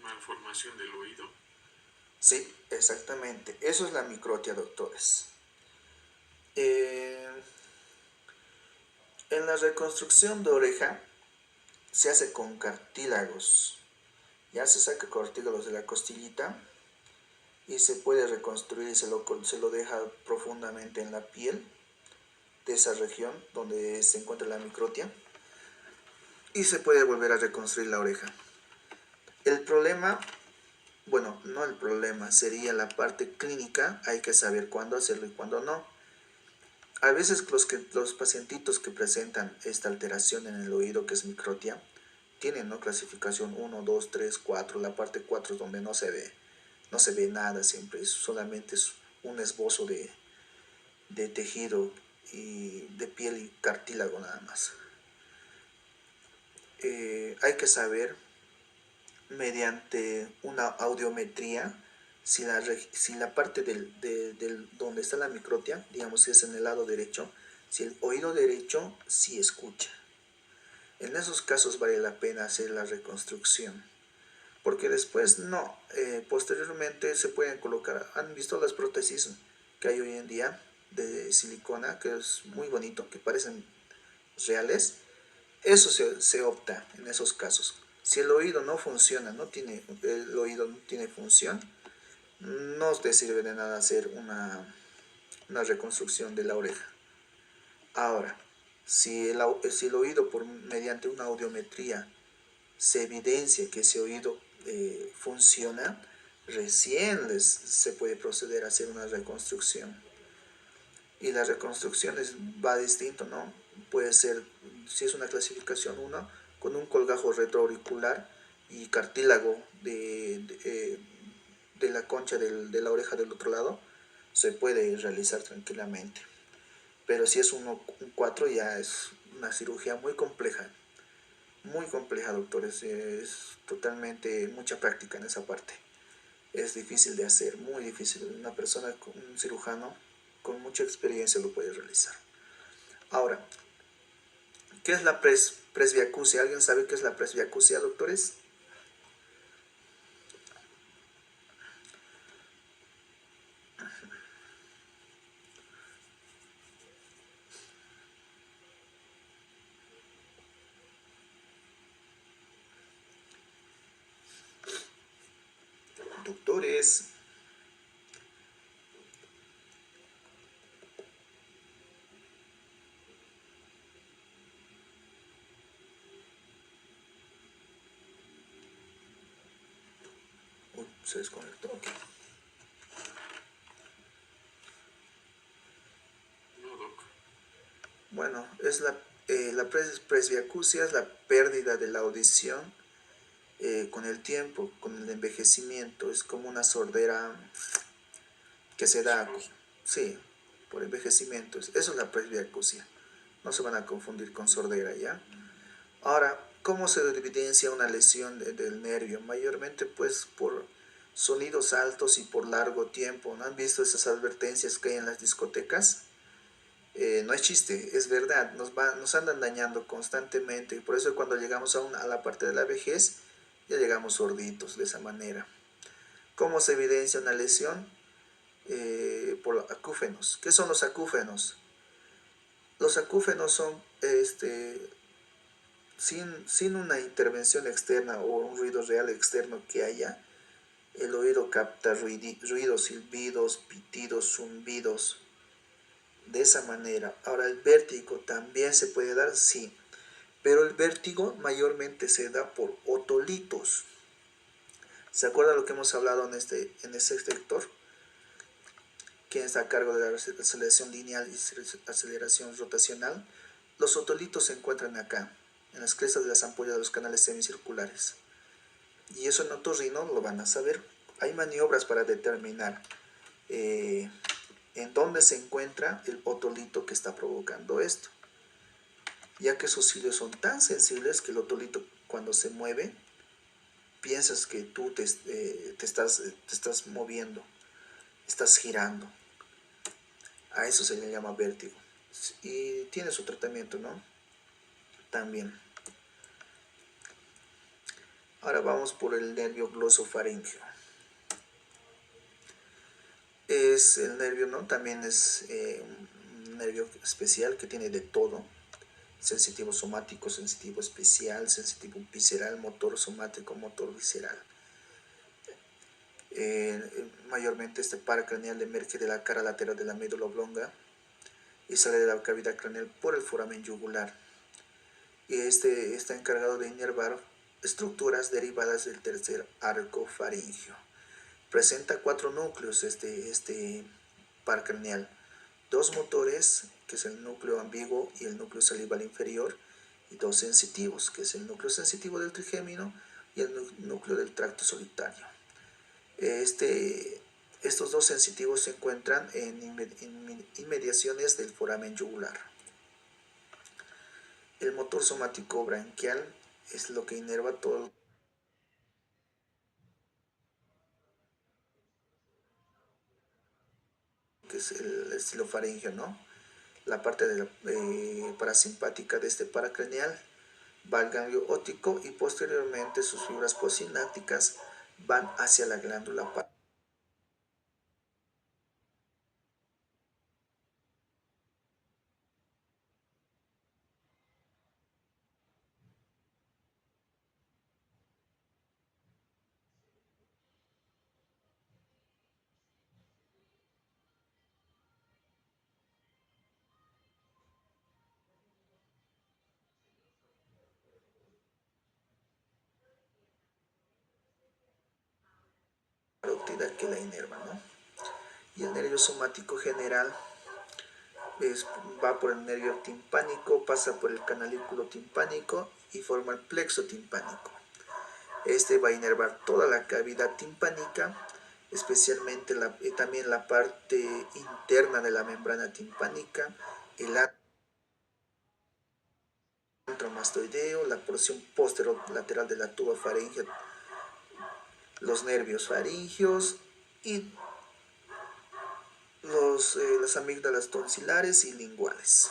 Malformación del oído. Sí, exactamente. Eso es la microtia, doctores. En la reconstrucción de oreja se hace con cartílagos. Ya se saca cartílagos de la costillita y se puede reconstruir, se lo deja profundamente en la piel de esa región donde se encuentra la microtia y se puede volver a reconstruir la oreja. El problema, bueno, no el problema, sería la parte clínica. Hay que saber cuándo hacerlo y cuándo no. A veces los pacientitos que presentan esta alteración en el oído, que es microtia, tienen clasificación 1, 2, 3, 4. La parte 4 es donde no se ve nada, siempre solamente es un esbozo de tejido y de piel y cartílago nada más. Hay que saber mediante una audiometría si la parte del donde está la microtia, digamos si es en el lado derecho, si el oído derecho sí escucha. En esos casos vale la pena hacer la reconstrucción, porque después no, posteriormente se pueden colocar, han visto las prótesis que hay hoy en día de silicona, que es muy bonito, que parecen reales. Eso se opta en esos casos. Si el oído no funciona, el oído no tiene función, no te sirve de nada hacer una reconstrucción de la oreja. Ahora, si el oído mediante una audiometría se evidencia que ese oído funciona, recién se puede proceder a hacer una reconstrucción. Y la reconstrucción va distinto, ¿no? Puede ser, si es una clasificación 1, con un colgajo retroauricular y cartílago de la concha de la oreja del otro lado, se puede realizar tranquilamente. Pero si es un 4, ya es una cirugía muy compleja, doctores. Es totalmente mucha práctica en esa parte. Es difícil de hacer, muy difícil. Una persona, un cirujano con mucha experiencia lo puede realizar. Ahora, ¿qué es la presbiacusia? ¿Alguien sabe qué es la presbiacusia, doctores? Doctores. Se desconectó. Ok. No, Doc. Bueno, es la presbiacusia es la pérdida de la audición con el tiempo, con el envejecimiento. Es como una sordera que se da, sí, por envejecimiento. Eso es la presbiacusia. No se van a confundir con sordera, ¿ya? Ahora, ¿cómo se evidencia una lesión del nervio? Mayormente, pues, por sonidos altos y por largo tiempo. ¿No han visto esas advertencias que hay en las discotecas? No es chiste, es verdad, nos andan dañando constantemente. Por eso cuando llegamos a la parte de la vejez, ya llegamos sorditos de esa manera. ¿Cómo se evidencia una lesión? Por acúfenos. ¿Qué son los acúfenos? Los acúfenos son, sin una intervención externa o un ruido real externo que haya, el oído capta ruidos, silbidos, pitidos, zumbidos, de esa manera. Ahora, el vértigo también se puede dar, sí, pero el vértigo mayormente se da por otolitos. ¿Se acuerda lo que hemos hablado en este sector? Que está a cargo de la aceleración lineal y aceleración rotacional. Los otolitos se encuentran acá, en las crestas de las ampollas de los canales semicirculares. Y eso en otorrino lo van a saber. Hay maniobras para determinar en dónde se encuentra el otolito que está provocando esto. Ya que esos cilios son tan sensibles que el otolito cuando se mueve, piensas que tú te estás moviendo, estás girando. A eso se le llama vértigo. Y tiene su tratamiento, ¿no? También. Ahora vamos por el nervio glosofaringeo. Es el nervio, ¿no? También es un nervio especial que tiene de todo. Sensitivo somático, sensitivo especial, sensitivo visceral, motor somático, motor visceral. Mayormente este paracraneal emerge de la cara lateral de la médula oblonga y sale de la cavidad craneal por el foramen yugular. Y este está encargado de inervar estructuras derivadas del tercer arco faríngeo. Presenta 4 núcleos este par craneal, 2 motores, que es el núcleo ambiguo y el núcleo salival inferior, y 2 sensitivos, que es el núcleo sensitivo del trigémino y el núcleo del tracto solitario. Estos 2 sensitivos se encuentran en inmediaciones del foramen yugular. El motor somático branquial es lo que inerva todo que es el estilo faríngeo, ¿no? La parte de la parasimpática de este paracraneal va al ganglio óptico y posteriormente sus fibras postsinápticas van hacia la glándula parótida que la inerva, ¿no? Y el nervio somático general va por el nervio timpánico, pasa por el canalículo timpánico y forma el plexo timpánico. Este va a inervar toda la cavidad timpánica, especialmente también la parte interna de la membrana timpánica, el antro mastoideo, la porción posterolateral de la tuba faríngea, los nervios faringios y las amígdalas tonsilares y linguales.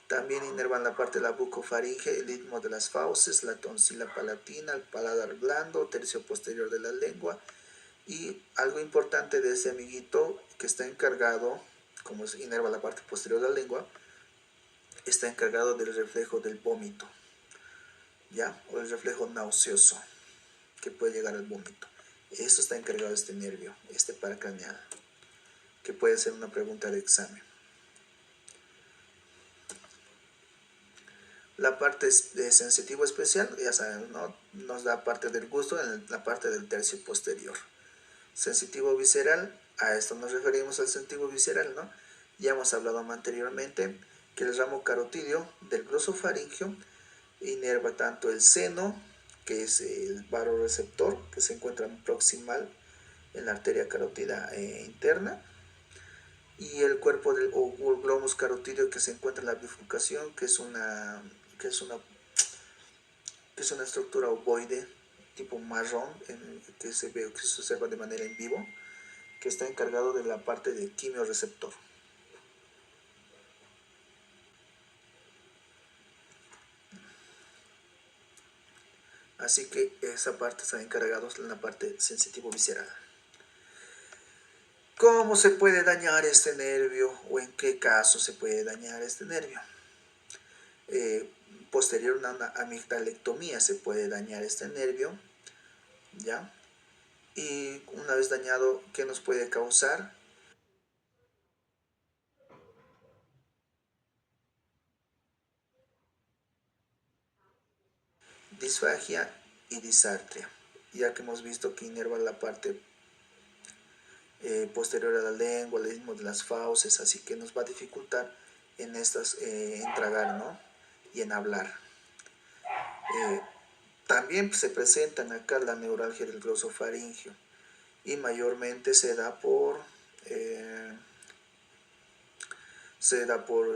También inervan la parte de la bucofaringe, el istmo de las fauces, la tonsila palatina, el paladar blando, tercio posterior de la lengua. Y algo importante de ese amiguito que está encargado, como inerva la parte posterior de la lengua, está encargado del reflejo del vómito, ¿ya? O el reflejo nauseoso que puede llegar al vómito. Eso está encargado de este nervio, este paracraneal, que puede ser una pregunta de examen. La parte de sensitivo especial, ya saben, ¿no? Nos da parte del gusto en la parte del tercio posterior. Sensitivo visceral, a esto nos referimos al sensitivo visceral, ¿no? Ya hemos hablado anteriormente que el ramo carotídeo del glosofaringio inerva tanto el seno, que es el baroreceptor, que se encuentra proximal en la arteria carótida interna, y el cuerpo del o glomus carotídeo, que se encuentra en la bifurcación, que es una, que es una estructura ovoide tipo marrón que se ve, que se observa de manera en vivo, que está encargado de la parte del quimioreceptor. Así que esa parte está encargada en la parte sensitivo visceral. ¿Cómo se puede dañar este nervio o en qué caso se puede dañar este nervio? Posterior a una amigdalectomía se puede dañar este nervio, ¿ya? Y una vez dañado, ¿qué nos puede causar? Disfagia y disartria, ya que hemos visto que inerva la parte posterior a la lengua, el istmo de las fauces, así que nos va a dificultar en tragar, ¿no? Y en hablar. También se presentan acá la neuralgia del glosofaringio y mayormente eh, se da por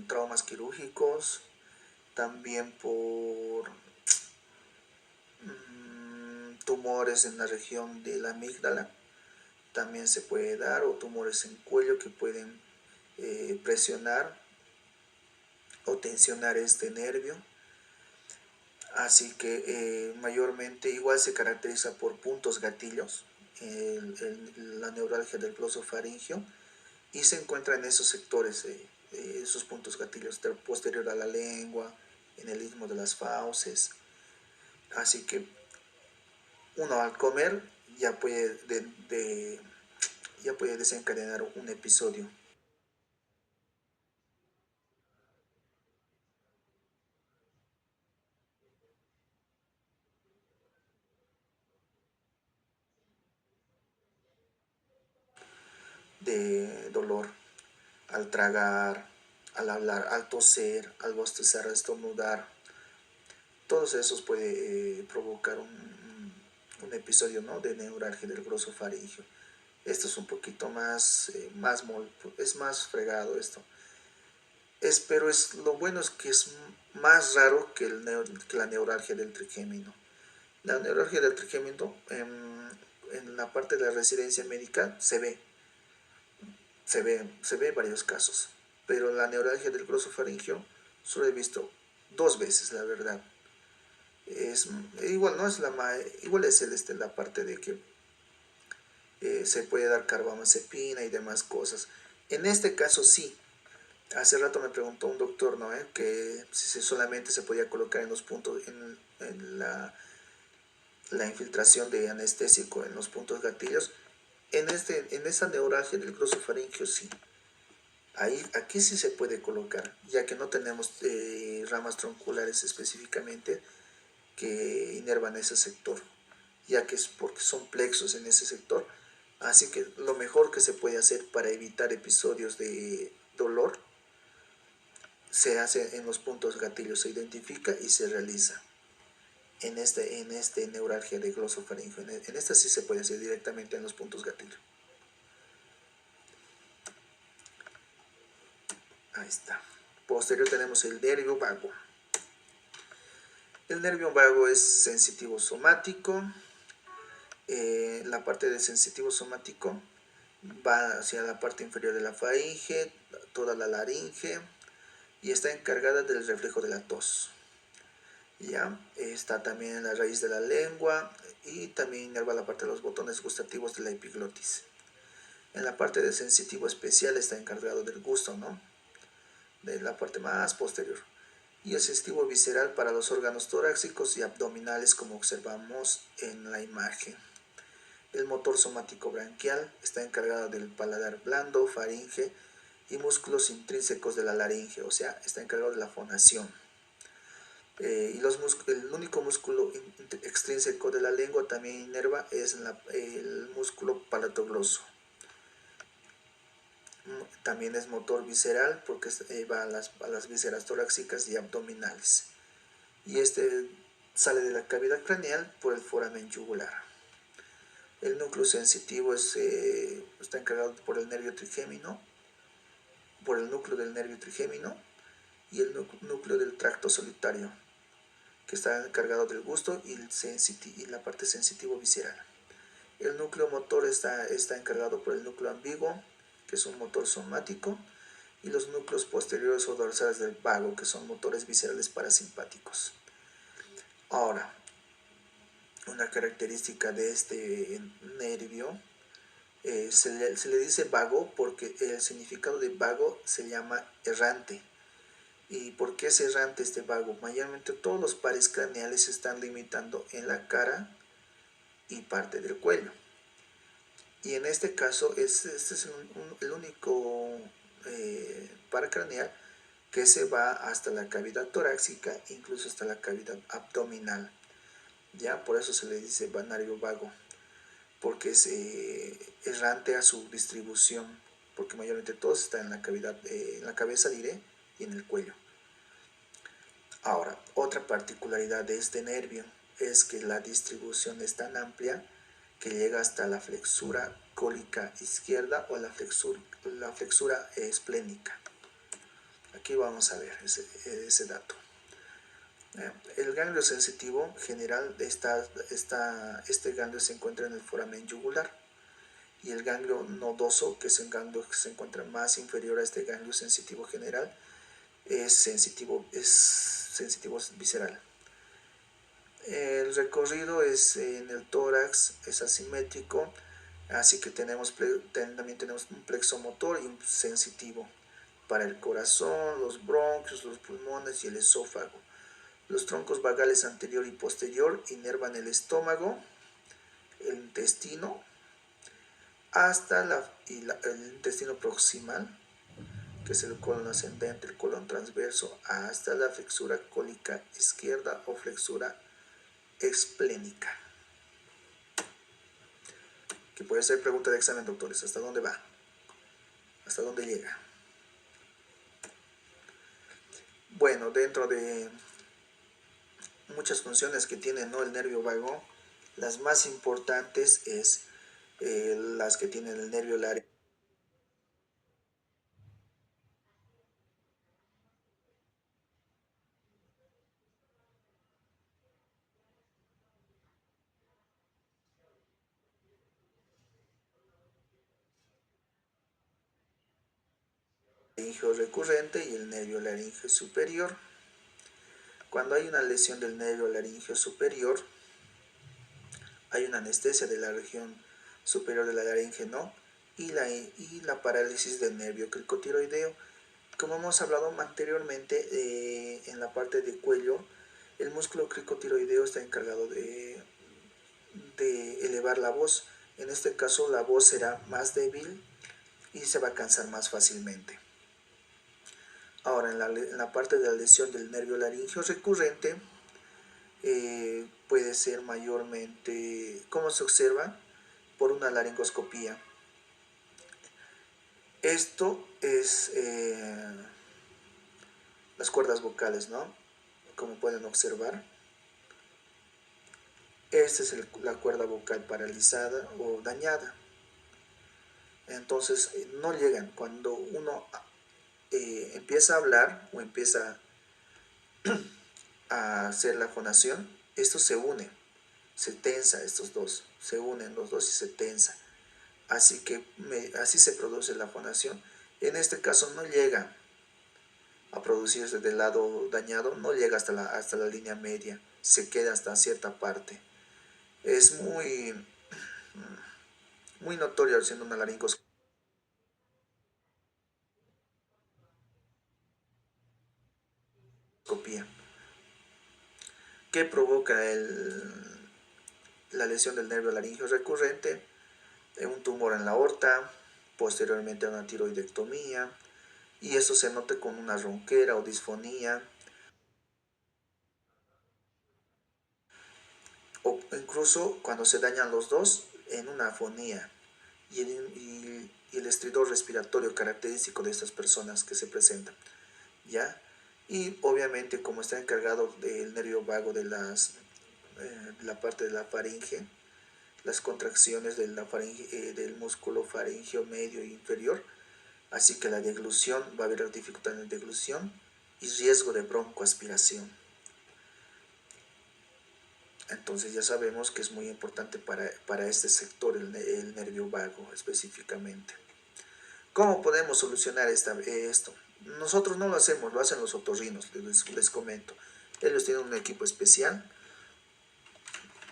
traumas quirúrgicos, también por tumores en la región de la amígdala, también se puede dar, o tumores en cuello que pueden presionar o tensionar este nervio. Así que mayormente igual se caracteriza por puntos gatillos, la neuralgia del glosofaringio, y se encuentra en esos sectores, esos puntos gatillos, posterior a la lengua, en el istmo de las fauces. Así que uno al comer ya puede, ya puede desencadenar un episodio de dolor al tragar, al hablar, al toser, al bostezar, al estornudar. Todos esos puede provocar un episodio, ¿no?, de neuralgia del glosofaringio. Esto es un poquito más, es más fregado esto. Pero lo bueno es que es más raro que la neuralgia del trigémino. La neuralgia del trigémino en la parte de la residencia médica se ve varios casos, pero la neuralgia del glosofaringio solo he visto 2 veces, la verdad. Es, igual no es igual es la parte de que se puede dar carbamazepina y demás cosas. En este caso sí. Hace rato me preguntó un doctor, ¿no? Que si solamente se podía colocar en los puntos, en la infiltración de anestésico en los puntos gatillos. En esa neuralgia del glosofaringio sí. Aquí sí se puede colocar, ya que no tenemos ramas tronculares específicamente que inervan ese sector, ya que es porque son plexos en ese sector. Así que lo mejor que se puede hacer para evitar episodios de dolor se hace en los puntos gatillos, se identifica y se realiza en este neuralgia de glosofaringio. En esta sí se puede hacer directamente en los puntos gatillo. Ahí está. Posterior tenemos el nervio vago. El nervio vago es sensitivo somático. La parte de sensitivo somático va hacia la parte inferior de la faringe, toda la laringe, y está encargada del reflejo de la tos. Ya está también en la raíz de la lengua y también inerva la parte de los botones gustativos de la epiglotis. En la parte de sensitivo especial está encargado del gusto, ¿no?, de la parte más posterior. Y el sensitivo visceral para los órganos torácicos y abdominales, como observamos en la imagen. El motor somático branquial está encargado del paladar blando, faringe y músculos intrínsecos de la laringe, o sea, está encargado de la fonación. Y el único músculo extrínseco de la lengua también inerva es el músculo palatogloso. También es motor visceral porque va a las vísceras torácicas y abdominales. Y este sale de la cavidad craneal por el foramen yugular. El núcleo sensitivo está encargado por el nervio trigémino, por el núcleo del nervio trigémino y el núcleo del tracto solitario, que está encargado del gusto y la parte sensitivo visceral. El núcleo motor está encargado por el núcleo ambiguo, que es un motor somático, y los núcleos posteriores o dorsales del vago, que son motores viscerales parasimpáticos. Ahora, una característica de este nervio, se le dice vago porque el significado de vago se llama errante. ¿Y por qué es errante este vago? Mayormente todos los pares craneales se están limitando en la cara y parte del cuello. Y en este caso, este es el único par craneal que se va hasta la cavidad torácica, incluso hasta la cavidad abdominal. ¿Ya? Por eso se le dice nervio vago, porque es errante a su distribución, porque mayormente todos están en la cavidad, en la cabeza diré, y en el cuello. Ahora, otra particularidad de este nervio es que la distribución es tan amplia que llega hasta la flexura cólica izquierda o la flexura esplénica. Aquí vamos a ver ese dato. El ganglio sensitivo general este ganglio se encuentra en el foramen yugular, y el ganglio nodoso, que es el ganglio que se encuentra más inferior a este ganglio sensitivo general, es sensitivo visceral. El recorrido en el tórax es asimétrico, así que también tenemos un plexo motor y un sensitivo para el corazón, los bronquios, los pulmones y el esófago. Los troncos vagales anterior y posterior inervan el estómago, el intestino, hasta el intestino proximal, que es el colon ascendente, el colon transverso, hasta la flexura cólica izquierda o flexura esplénica. Que puede ser pregunta de examen, doctores. ¿Hasta dónde va? ¿Hasta dónde llega? Bueno, dentro de muchas funciones que tiene, ¿no?, el nervio vago, las más importantes es las que tiene el nervio laríngeo. Laringeo recurrente y el nervio laríngeo superior. Cuando hay una lesión del nervio laríngeo superior, hay una anestesia de la región superior de la laringe, ¿no? Y la parálisis del nervio cricotiroideo. Como hemos hablado anteriormente, en la parte de cuello, el músculo cricotiroideo está encargado de elevar la voz. En este caso, la voz será más débil y se va a cansar más fácilmente. Ahora, en la parte de la lesión del nervio laríngeo recurrente, puede ser mayormente, ¿cómo se observa? Por una laringoscopía. Esto es las cuerdas vocales, ¿no? Como pueden observar, esta es la cuerda vocal paralizada o dañada. Entonces, no llegan. Cuando uno empieza a hablar o empieza a hacer la fonación, esto se une, se tensa, estos dos, se unen los dos y se tensa. Así que así se produce la fonación. En este caso no llega a producirse del lado dañado, no llega hasta la línea media, se queda hasta cierta parte. Es muy notorio haciendo una laringoscopia. ¿Qué provoca la lesión del nervio laríngeo recurrente? Un tumor en la aorta, posteriormente a una tiroidectomía, y eso se nota con una ronquera o disfonía. o incluso cuando se dañan los dos en una afonía y el estridor respiratorio característico de estas personas que se presentan, ¿ya? Y obviamente como está encargado del nervio vago de la parte de la faringe, las contracciones de la faringe, del músculo faríngeo medio e inferior, así que la deglución, va a haber dificultad en la deglución y riesgo de broncoaspiración. Entonces ya sabemos que es muy importante para este sector el nervio vago específicamente. ¿Cómo podemos solucionar esto? Nosotros no lo hacemos, lo hacen los otorrinos, les comento. Ellos tienen un equipo especial,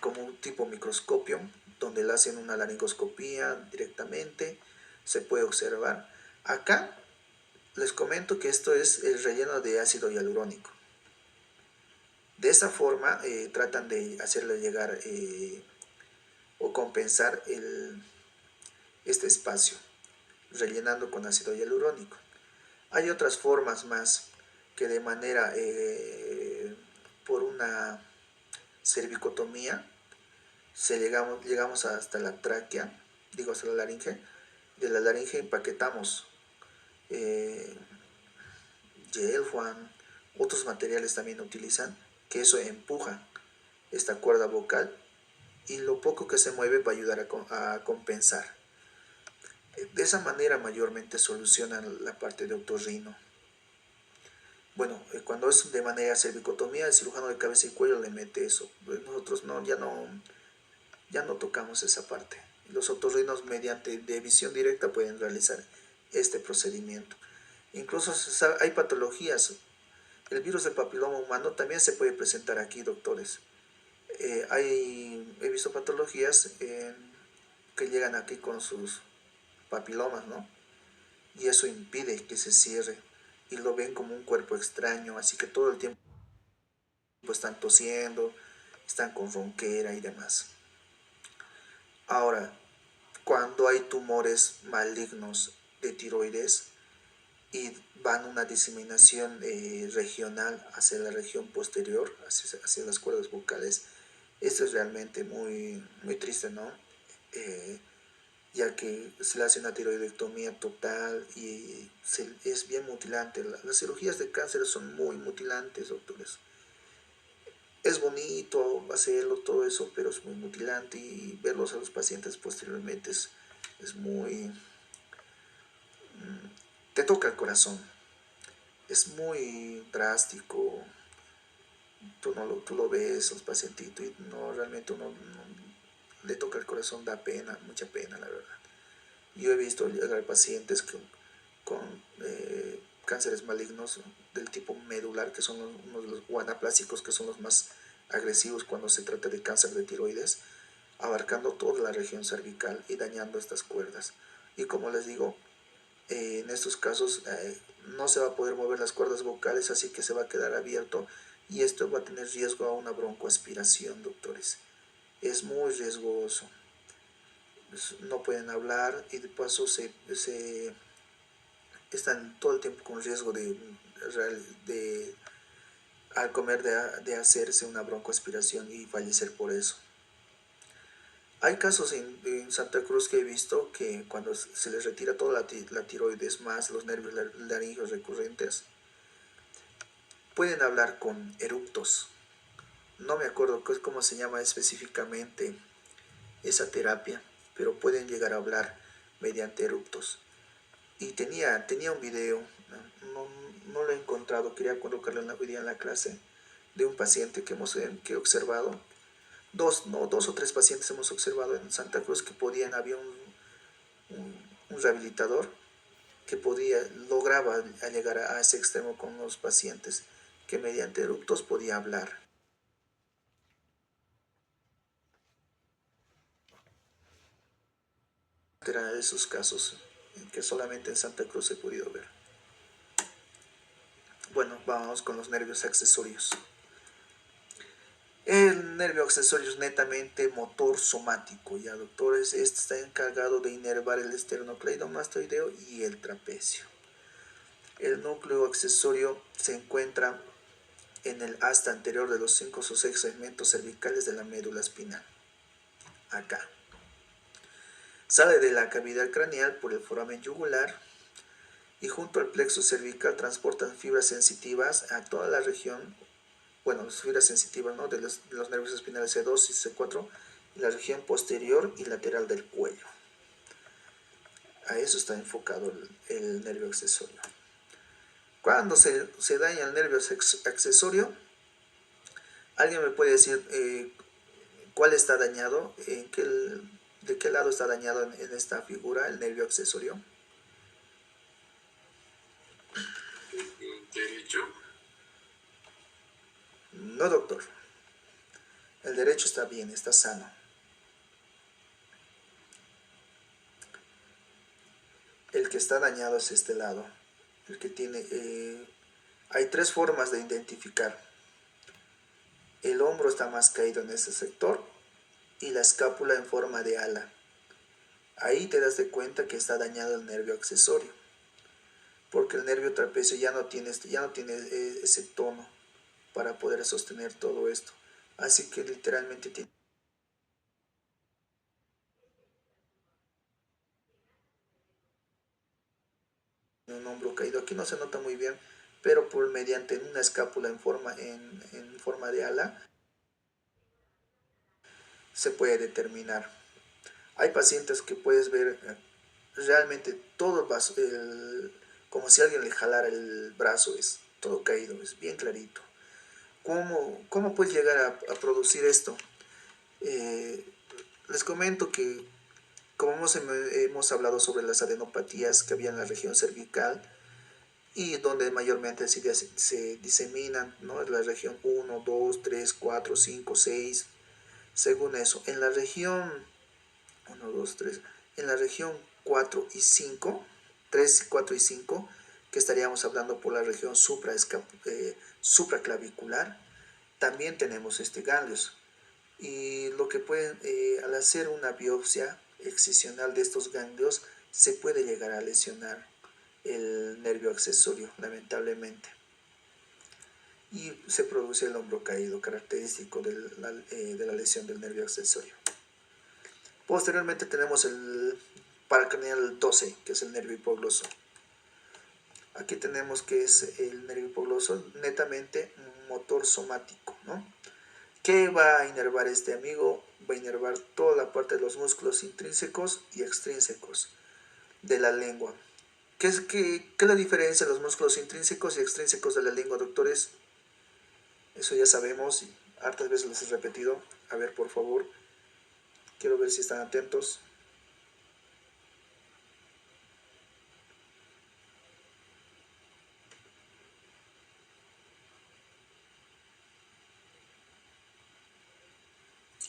como un tipo microscopio, donde le hacen una laringoscopía directamente, se puede observar. Acá les comento que esto es el relleno de ácido hialurónico. De esta forma tratan de hacerle llegar o compensar este espacio, rellenando con ácido hialurónico. Hay otras formas más que de manera, por una cervicotomía, llegamos hasta la tráquea, digo hasta la laringe, de la laringe empaquetamos gel, Juan, otros materiales también utilizan, que eso empuja esta cuerda vocal y lo poco que se mueve va a ayudar a compensar. De esa manera mayormente solucionan la parte de otorrino. Bueno, cuando es de manera cervicotomía, el cirujano de cabeza y cuello le mete eso. Nosotros ya no tocamos esa parte. Los otorrinos mediante de visión directa pueden realizar este procedimiento. Incluso hay patologías. El virus del papiloma humano también se puede presentar aquí, doctores. He visto patologías que llegan aquí con sus papilomas, ¿no? Y eso impide que se cierre y lo ven como un cuerpo extraño, así que todo el tiempo están tosiendo, están con ronquera y demás. Ahora, cuando hay tumores malignos de tiroides y van una diseminación regional hacia la región posterior, hacia las cuerdas vocales, esto es realmente muy, muy triste, ¿no? Ya que se le hace una tiroidectomía total y es bien mutilante. Las cirugías de cáncer son muy mutilantes, doctores. Es bonito hacerlo, todo eso, pero es muy mutilante y verlos a los pacientes posteriormente es muy... te toca el corazón. Es muy drástico. Tú lo ves, los pacientitos, y no, realmente uno le toca el corazón, da pena, mucha pena, la verdad. Yo he visto llegar pacientes con cánceres malignos del tipo medular, que son uno de los, o anaplásicos, que son los más agresivos cuando se trata de cáncer de tiroides, abarcando toda la región cervical y dañando estas cuerdas. Y como les digo, en estos casos no se va a poder mover las cuerdas vocales, así que se va a quedar abierto y esto va a tener riesgo a una broncoaspiración, doctores. Es muy riesgoso. No pueden hablar y de paso están todo el tiempo con riesgo de al comer de hacerse una broncoaspiración y fallecer por eso. Hay casos en Santa Cruz que he visto que cuando se les retira toda la tiroides más los nervios laringeos recurrentes, pueden hablar con eructos. No me acuerdo cómo se llama específicamente esa terapia, pero pueden llegar a hablar mediante eructos. Y tenía un video, no lo he encontrado, quería colocarlo hoy día en la clase, de un paciente que he observado. Dos o tres pacientes hemos observado en Santa Cruz que había un rehabilitador que lograba llegar a ese extremo con los pacientes, que mediante eructos podía hablar. Era de esos casos que solamente en Santa Cruz he podido ver. Bueno, vamos con los nervios accesorios. El nervio accesorio es netamente motor somático, ya doctores. Este está encargado de inervar el esternocleidomastoideo y el trapecio. El núcleo accesorio se encuentra en el asta anterior de los 5 o 6 segmentos cervicales de la médula espinal. Acá. Sale de la cavidad craneal por el foramen yugular y junto al plexo cervical transportan fibras sensitivas a toda la región, bueno, las fibras sensitivas, ¿no?, de los nervios espinales C2 y C4, y la región posterior y lateral del cuello. A eso está enfocado el nervio accesorio. Cuando se daña el nervio accesorio, ¿alguien me puede decir cuál está dañado? ¿De qué lado está dañado en esta figura el nervio accesorio? Derecho. No, doctor. El derecho está bien, está sano. El que está dañado es este lado. El que tiene... hay tres formas de identificar. El hombro está más caído en ese sector y la escápula en forma de ala. Ahí te das de cuenta que está dañado el nervio accesorio, porque el nervio trapecio ya no tiene ese tono para poder sostener todo esto. Así que literalmente tiene un hombro caído. Aquí no se nota muy bien, pero mediante una escápula en forma de ala se puede determinar. Hay pacientes que puedes ver realmente todo como si alguien le jalara el brazo, es todo caído, es bien clarito. ¿Cómo puedes llegar a producir esto? Les comento que como hemos hablado sobre las adenopatías que había en la región cervical y donde mayormente se diseminan, ¿no?, en la región 1, 2, 3, 4, 5, 6, según eso. En la región 1, 2, 3, en la región 4 y 5, 3, 4 y 5, que estaríamos hablando por la región supraclavicular, también tenemos ganglios. Y lo que pueden, al hacer una biopsia excisional de estos ganglios, se puede llegar a lesionar el nervio accesorio, lamentablemente. Y se produce el hombro caído, característico de la lesión del nervio accesorio. Posteriormente tenemos el paracraneal 12, que es el nervio hipogloso. Aquí tenemos que es el nervio hipogloso netamente motor somático, ¿no? ¿Qué va a inervar este amigo? Va a inervar toda la parte de los músculos intrínsecos y extrínsecos de la lengua. ¿Qué es la diferencia de los músculos intrínsecos y extrínsecos de la lengua, doctores? Eso ya sabemos y hartas veces les he repetido. A ver, por favor, quiero ver si están atentos.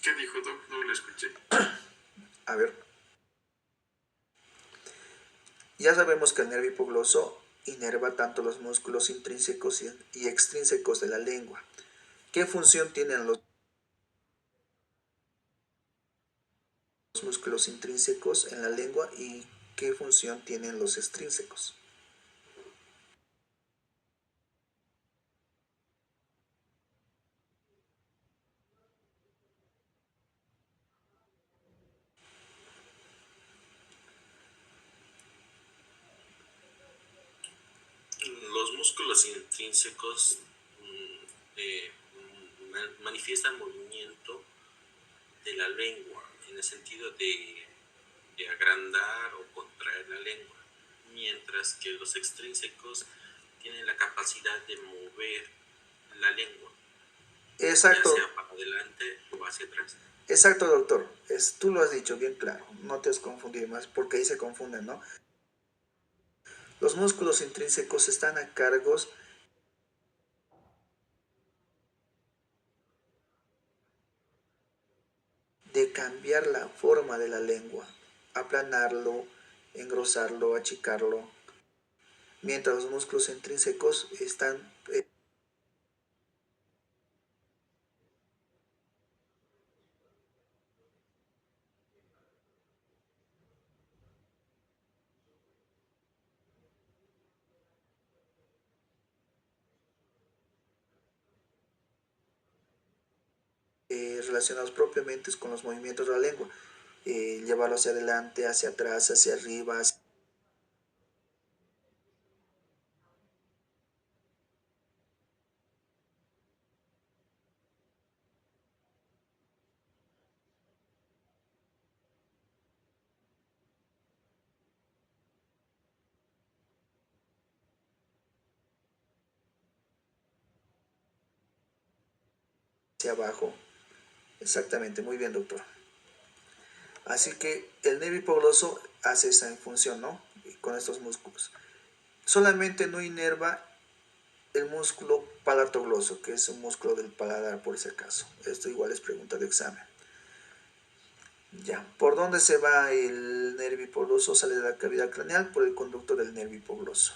¿Qué dijo, Doc? No lo escuché. A ver. Ya sabemos que el nervio hipogloso inerva tanto los músculos intrínsecos y extrínsecos de la lengua. ¿Qué función tienen los músculos intrínsecos en la lengua y qué función tienen los extrínsecos? Los músculos intrínsecos manifiestan movimiento de la lengua en el sentido de agrandar o contraer la lengua, mientras que los extrínsecos tienen la capacidad de mover la lengua, Exacto, ya sea para adelante o hacia atrás. exacto, doctor. Tú lo has dicho bien claro, no te has confundido más, porque ahí se confunden, ¿no? Los músculos intrínsecos están a cargo de cambiar la forma de la lengua, aplanarlo, engrosarlo, achicarlo, mientras los músculos intrínsecos están relacionados propiamente con los movimientos de la lengua. Llevarlo hacia adelante, hacia atrás, hacia arriba, hacia abajo. Exactamente, muy bien, doctor. Así que el nervio hipogloso hace esa función, ¿no? Con estos músculos. Solamente no inerva el músculo palatogloso, que es un músculo del paladar, por ese caso. Esto igual es pregunta de examen. Ya, ¿por dónde se va el nervio hipogloso? Sale de la cavidad craneal por el conducto del nervio hipogloso.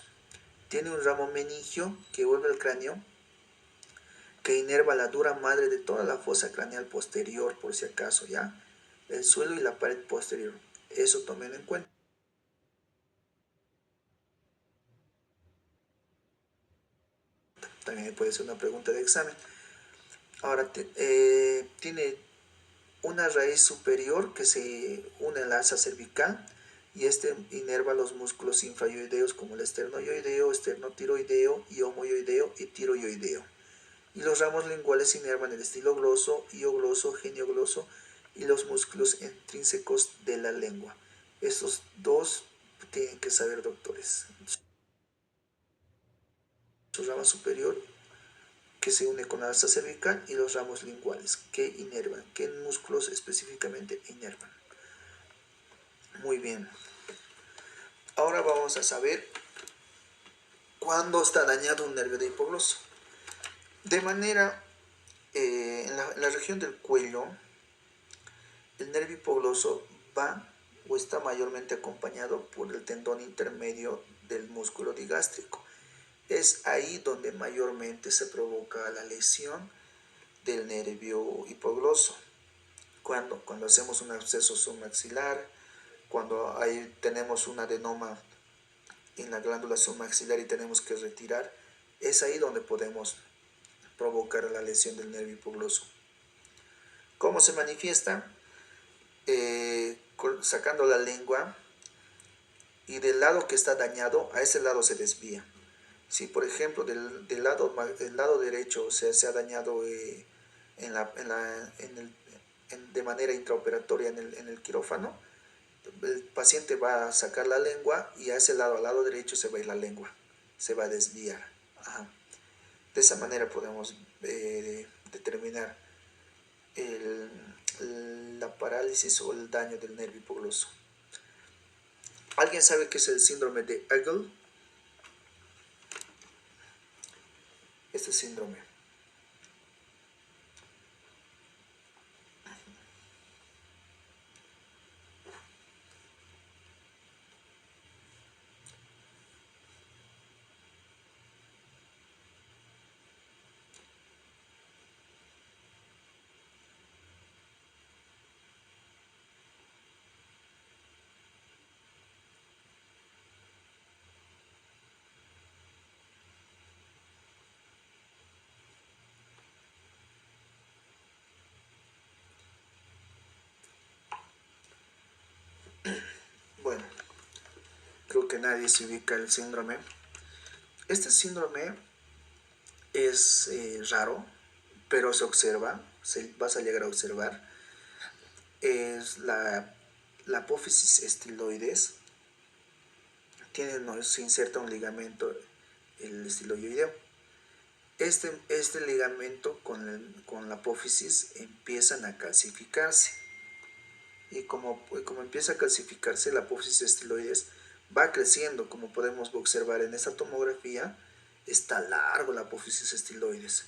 Tiene un ramo meningio que vuelve al cráneo, que inerva la dura madre de toda la fosa craneal posterior, por si acaso, ¿ya? El suelo y la pared posterior. Eso tomen en cuenta. También puede ser una pregunta de examen. Ahora, tiene una raíz superior que se une al asa cervical y este inerva los músculos infrayoideos como el esternoyoideo, esternotiroideo, iomoyoideo y tiroyoideo. Y los ramos linguales inervan el estilogloso, iogloso, geniogloso y los músculos intrínsecos de la lengua. Estos dos tienen que saber, doctores. Su rama superior que se une con la asa cervical y los ramos linguales que inervan, qué músculos específicamente inervan. Muy bien. Ahora vamos a saber cuándo está dañado un nervio de hipogloso. De manera, en la región del cuello, el nervio hipogloso va o está mayormente acompañado por el tendón intermedio del músculo digástrico. Es ahí donde mayormente se provoca la lesión del nervio hipogloso. Cuando hacemos un absceso submaxilar, cuando ahí tenemos un adenoma en la glándula submaxilar y tenemos que retirar, es ahí donde podemos provocar la lesión del nervio hipogloso. ¿Cómo se manifiesta? Sacando la lengua y del lado que está dañado, a ese lado se desvía. Si por ejemplo del lado derecho se ha dañado de manera intraoperatoria en el quirófano, el paciente va a sacar la lengua y a ese lado, al lado derecho, se va a ir la lengua, se va a desviar. Ajá. De esa manera podemos determinar la parálisis o el daño del nervio hipogloso. ¿Alguien sabe qué es el síndrome de Eggle? Este síndrome. Bueno, creo que nadie se ubica el síndrome. Este síndrome es raro, pero se observa, vas a llegar a observar. Es la apófisis estiloides. Se inserta un ligamento, el estiloideo. Este ligamento con la apófisis empiezan a calcificarse. Y como empieza a calcificarse, la apófisis estiloides va creciendo, como podemos observar en esta tomografía. Está largo la apófisis estiloides.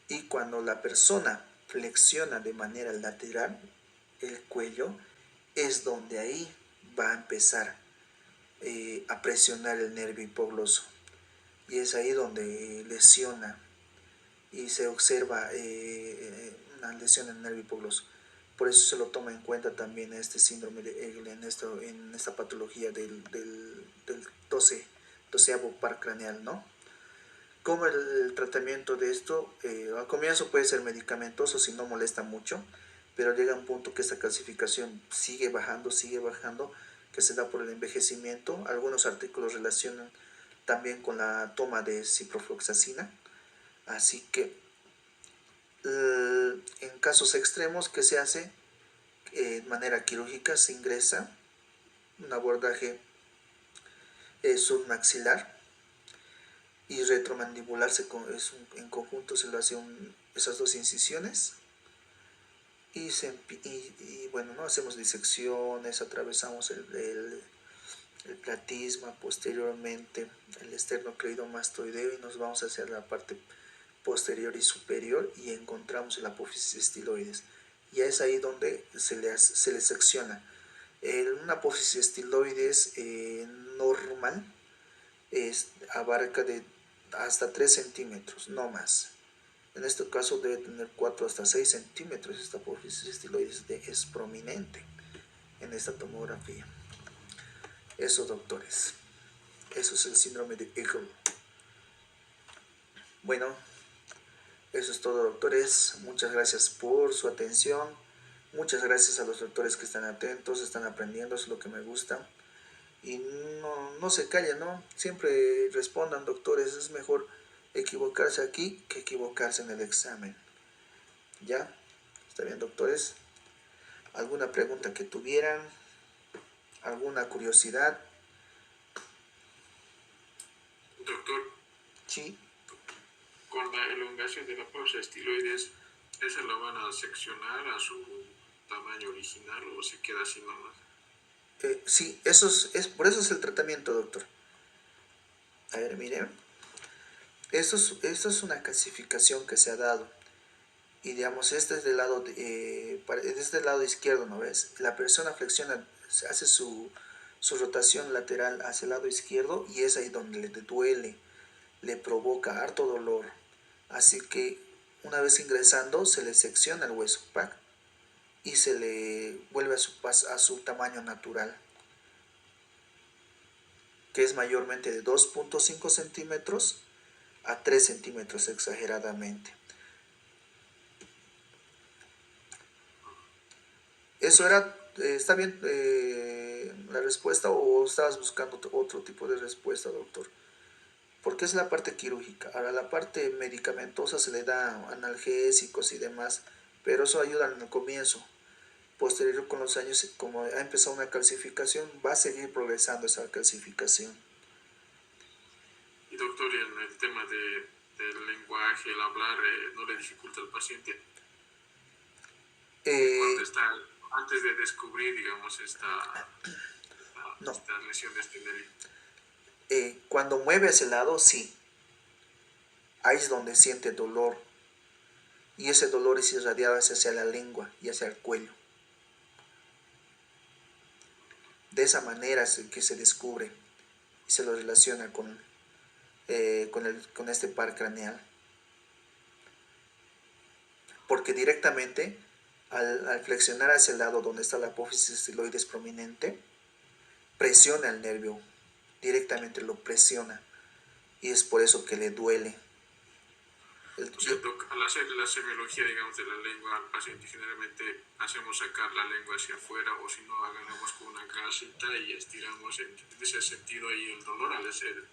Y cuando la persona flexiona de manera lateral el cuello, es donde ahí va a empezar a presionar el nervio hipogloso. Y es ahí donde lesiona y se observa una lesión en el nervio hipogloso. Por eso se lo toma en cuenta también este síndrome de Eggle en esta patología del 12º par craneal, ¿no? ¿Cómo el tratamiento de esto? Al comienzo puede ser medicamentoso si no molesta mucho, pero llega un punto que esta calcificación sigue bajando, que se da por el envejecimiento. Algunos artículos relacionan también con la toma de ciprofloxacina. Así que en casos extremos, ¿qué se hace? De manera quirúrgica se ingresa un abordaje submaxilar y retromandibular en conjunto se lo hace esas dos incisiones y bueno, ¿no? Hacemos disecciones, atravesamos el platisma, posteriormente el esternocleidomastoideo y nos vamos hacia la parte posterior y superior y encontramos el apófisis estiloides. Y es ahí donde se le secciona. Una apófisis estiloides normal abarca de hasta 3 centímetros, no más. En este caso debe tener 4 hasta 6 centímetros. Esta apófisis estiloides es prominente en esta tomografía. Eso, doctores. Eso es el síndrome de Eagle. Bueno, eso es todo, doctores. Muchas gracias por su atención. Muchas gracias a los doctores que están atentos, están aprendiendo, es lo que me gusta. Y no se callen, ¿no? Siempre respondan, doctores. Es mejor equivocarse aquí que equivocarse en el examen. ¿Ya? ¿Está bien, doctores? ¿Alguna pregunta que tuvieran? ¿Alguna curiosidad? Doctor, Sí. con la elongación de la apófisis estiloides, ¿esa la van a seccionar a su tamaño original o se queda así nomás? Sí, por eso es el tratamiento, doctor. A ver, miren. Esto es una clasificación que se ha dado. Y digamos, este es del lado izquierdo, ¿no ves? La persona flexiona, hace su rotación lateral hacia el lado izquierdo y es ahí donde le duele, le provoca harto dolor. Así que una vez ingresando se le secciona el hueso, ¿pac? Y se le vuelve a su tamaño natural, que es mayormente de 2.5 centímetros a 3 centímetros exageradamente. ¿Eso era, está bien la respuesta o estabas buscando otro tipo de respuesta, doctor? Porque es la parte quirúrgica. Ahora la parte medicamentosa se le da analgésicos y demás, pero eso ayuda en el comienzo. Posterior con los años, como ha empezado una calcificación, va a seguir progresando esa calcificación. Y doctor, en el tema del lenguaje, el hablar, ¿no le dificulta al paciente? Cuando Eh, está, antes de descubrir, digamos, no, esta lesión de este nervio. Cuando mueve hacia el lado, sí. Ahí es donde siente dolor. Y ese dolor es irradiado hacia la lengua y hacia el cuello. De esa manera es que se descubre y se lo relaciona con este par craneal. Porque directamente al flexionar hacia el lado donde está la apófisis estiloides prominente, presiona el nervio, directamente lo presiona y es por eso que le duele. O sea, al hacer la semiología, digamos, de la lengua al paciente, generalmente hacemos sacar la lengua hacia afuera o si no, agarramos con una gasita y estiramos en ese sentido ahí el dolor al hacer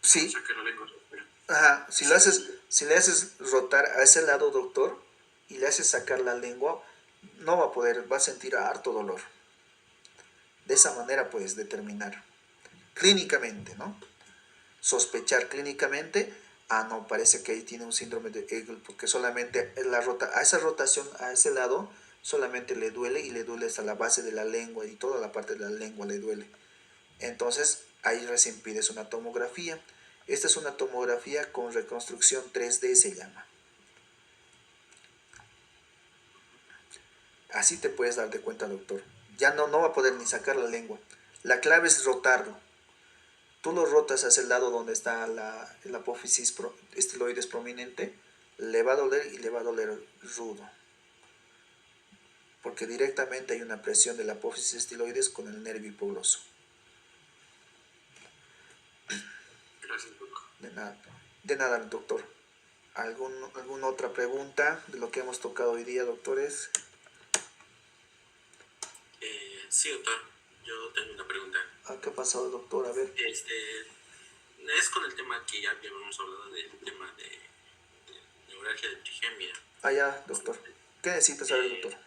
Sí, sacar la lengua hacia afuera. ajá, si le haces rotar a ese lado, doctor, y le haces sacar la lengua, no va a poder, va a sentir harto dolor. De esa manera puedes determinar clínicamente, ¿no? Sospechar clínicamente, no, parece que ahí tiene un síndrome de Eagle, porque solamente a esa rotación, a ese lado, solamente le duele y le duele hasta la base de la lengua y toda la parte de la lengua le duele. Entonces, ahí recién pides una tomografía. Esta es una tomografía con reconstrucción 3D, se llama. Así te puedes dar de cuenta, doctor. Ya no va a poder ni sacar la lengua. La clave es rotarlo. Tú lo rotas hacia el lado donde está el apófisis estiloides prominente, le va a doler y le va a doler rudo. Porque directamente hay una presión del apófisis estiloides con el nervio hipogloso. Gracias, doctor. De nada. De nada, doctor. ¿Alguna otra pregunta de lo que hemos tocado hoy día, doctores? Sí, doctor, yo tengo una pregunta. ¿Qué ha pasado, doctor? A ver. Es con el tema que ya habíamos hablado del tema de neuralgia de trigemia. Ya, doctor. ¿Qué necesita saber, doctor?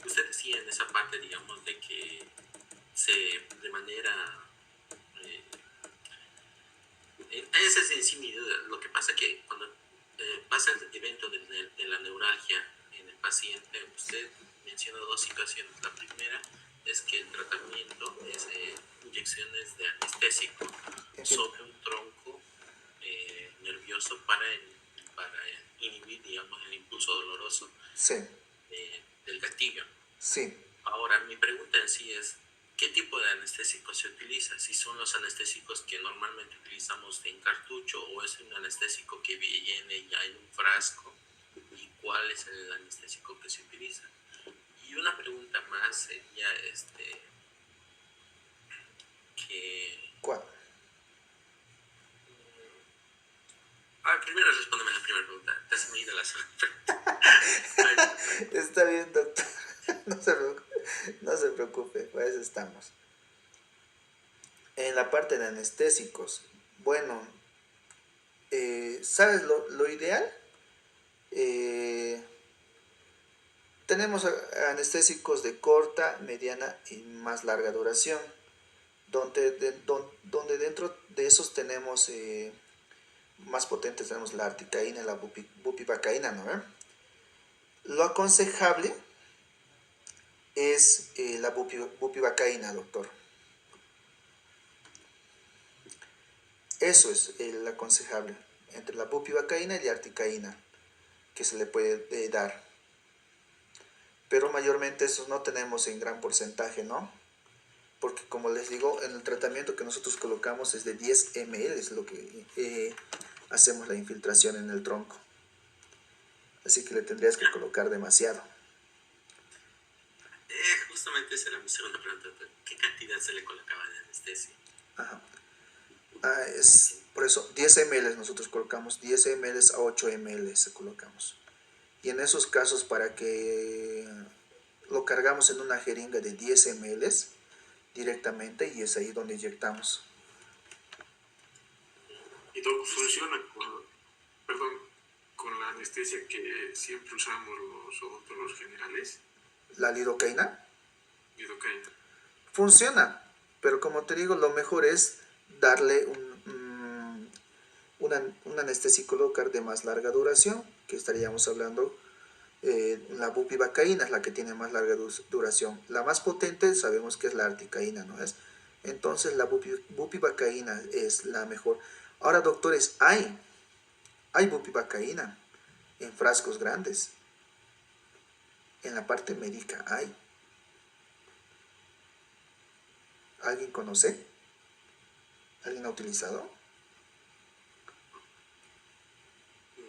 Usted decía en esa parte, digamos, de que de manera... ese es en sí mi duda. Lo que pasa que cuando pasa el evento de la neuralgia en el paciente, usted menciona dos situaciones. La primera es que el tratamiento es inyecciones de anestésico sobre un tronco nervioso para inhibir, digamos, el impulso doloroso del gatillo. Sí. Ahora, mi pregunta en sí es, ¿qué tipo de anestésico se utiliza? Si son los anestésicos que normalmente utilizamos en cartucho o es un anestésico que viene ya en un frasco, y cuál es el anestésico que se utiliza. Y una pregunta más sería ¿Cuál? Primero respóndeme la primera pregunta, te has ido a la segunda. Está bien, doctor. No se preocupe, para eso estamos. En la parte de anestésicos, bueno, ¿sabes lo ideal? Tenemos anestésicos de corta, mediana y más larga duración, donde dentro de esos tenemos más potentes, tenemos la articaína y la bupivacaína, ¿no? Lo aconsejable es la bupivacaína, doctor. Eso es el aconsejable, entre la bupivacaína y la articaína, que se le puede dar. Pero mayormente esos no tenemos en gran porcentaje, ¿no? Porque como les digo, en el tratamiento que nosotros colocamos es de 10 ml, es lo que hacemos la infiltración en el tronco. Así que le tendrías que colocar demasiado. Justamente esa era mi segunda pregunta. ¿Qué cantidad se le colocaba de anestesia? Ajá. Es por eso 10 ml nosotros colocamos, 10 ml a 8 ml se colocamos. Y en esos casos, para que lo cargamos en una jeringa de 10 ml directamente, y es ahí donde inyectamos. Y todo funciona con la anestesia que siempre usamos los odontólogos generales. ¿La lidocaína? Lidocaína. Funciona, pero como te digo, lo mejor es darle un anestésico local de más larga duración, que estaríamos hablando, la bupivacaína es la que tiene más larga duración. La más potente sabemos que es la articaína, ¿no es? Entonces la bupivacaína es la mejor. Ahora, doctores, hay bupivacaína en frascos grandes. En la parte médica hay. ¿Alguien conoce? ¿Alguien ha utilizado?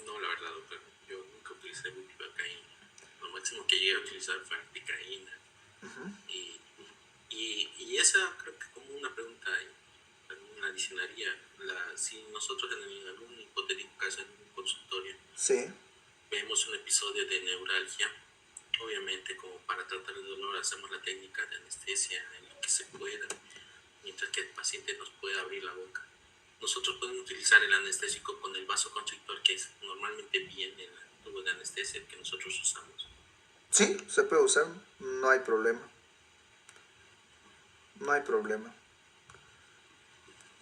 No, la verdad, doctor, yo nunca utilicé bupivacaína. Lo máximo que llegué a utilizar fue articaína. Y esa creo que como una pregunta, una adicionaría, si nosotros en algún hipotético caso en un consultorio vemos un episodio de neuralgia, obviamente como para tratar el dolor hacemos la técnica de anestesia en lo que se pueda, mientras que el paciente nos pueda abrir la boca. Nosotros podemos utilizar el anestésico con el vasoconstrictor, que normalmente viene en el tubo de anestesia que nosotros usamos. Sí, se puede usar, no hay problema. No hay problema.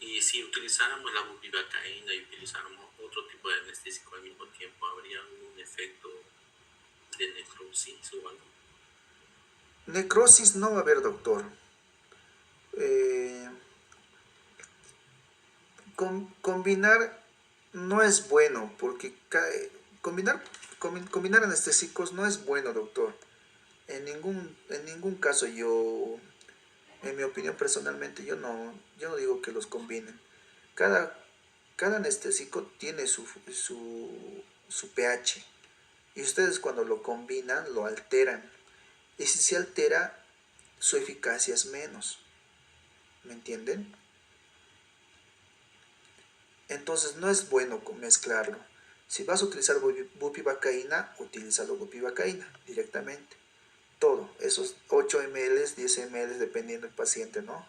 Y si utilizáramos la bupivacaína y utilizáramos otro tipo de anestésico al mismo tiempo, ¿habría algún efecto de necrosis o algo? Necrosis no va a haber, doctor. Combinar no es bueno, porque combinar anestésicos no es bueno, doctor. En ningún caso yo, en mi opinión personalmente, yo no digo que los combinen. Cada anestésico tiene su pH. Y ustedes cuando lo combinan, lo alteran. Y si se altera, su eficacia es menos. ¿Me entienden? Entonces no es bueno mezclarlo. Si vas a utilizar bupivacaína, utilízalo bupivacaína directamente. Todo, esos 8 ml, 10 ml, dependiendo del paciente, ¿no?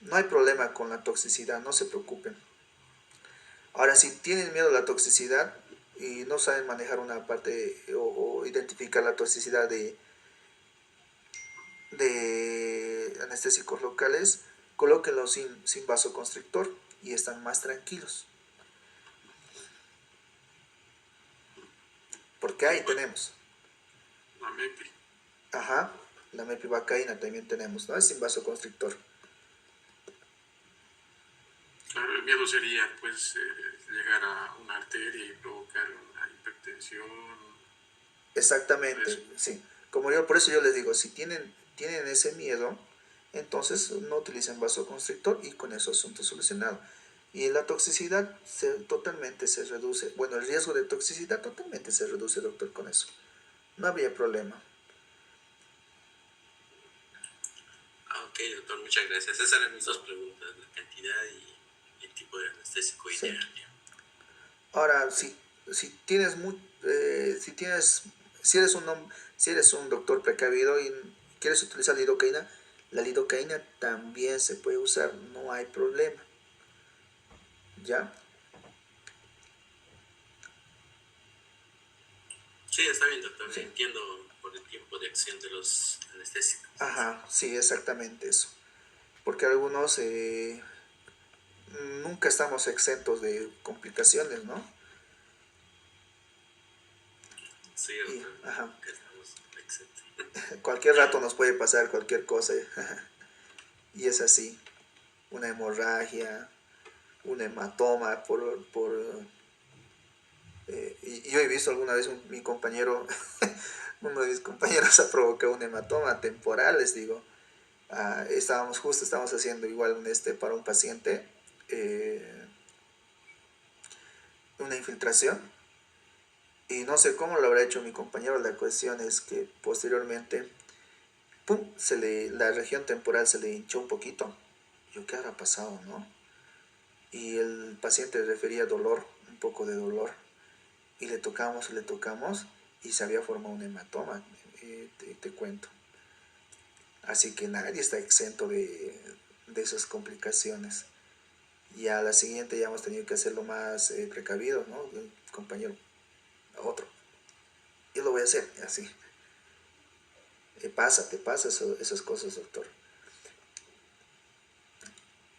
No hay problema con la toxicidad, no se preocupen. Ahora, si tienen miedo a la toxicidad y no saben manejar una parte o identificar la toxicidad de anestésicos locales, colóquenlo sin vasoconstrictor y están más tranquilos. Porque ahí tenemos. La MEPI. Ajá, la mepivacaína también tenemos, ¿no? Es sin vasoconstrictor. Claro, el miedo sería pues llegar a una arteria y provocar una hipertensión. Exactamente, Eso. sí. Como yo, por eso yo les digo, si tienen ese miedo, entonces no utilicen vasoconstrictor y con eso asunto solucionado. Y la toxicidad totalmente se reduce. Bueno, el riesgo de toxicidad totalmente se reduce, doctor, con eso. No habría problema. Ok, doctor, muchas gracias. Esas eran mis dos preguntas, la cantidad y el tipo de anestésico Sí. ideal. Ahora, si tienes si eres un doctor precavido y quieres utilizar lidocaína, la lidocaína también se puede usar, no hay problema. ¿Ya? Sí, está bien, doctor. Sí. Entiendo por el tiempo de acción de los anestésicos. Ajá, sí, exactamente eso. Porque algunos nunca estamos exentos de complicaciones, ¿no? Sí, Y, doctor. ajá, Nunca estamos exentos. cualquier rato nos puede pasar cualquier cosa. Y es así, una hemorragia, un hematoma y yo he visto alguna vez mi compañero, uno de mis compañeros ha provocado un hematoma temporal, les digo. Estábamos haciendo igual para un paciente, una infiltración, y no sé cómo lo habrá hecho mi compañero. La cuestión es que posteriormente, pum, la región temporal se le hinchó un poquito. Yo, ¿qué habrá pasado, no? Y el paciente refería dolor, un poco de dolor, y le tocamos y se había formado un hematoma, te cuento. Así que nadie está exento de esas complicaciones. Y a la siguiente ya hemos tenido que hacerlo más precavido, ¿no? El compañero, otro. Yo lo voy a hacer, así. Te pasa esas cosas, doctor.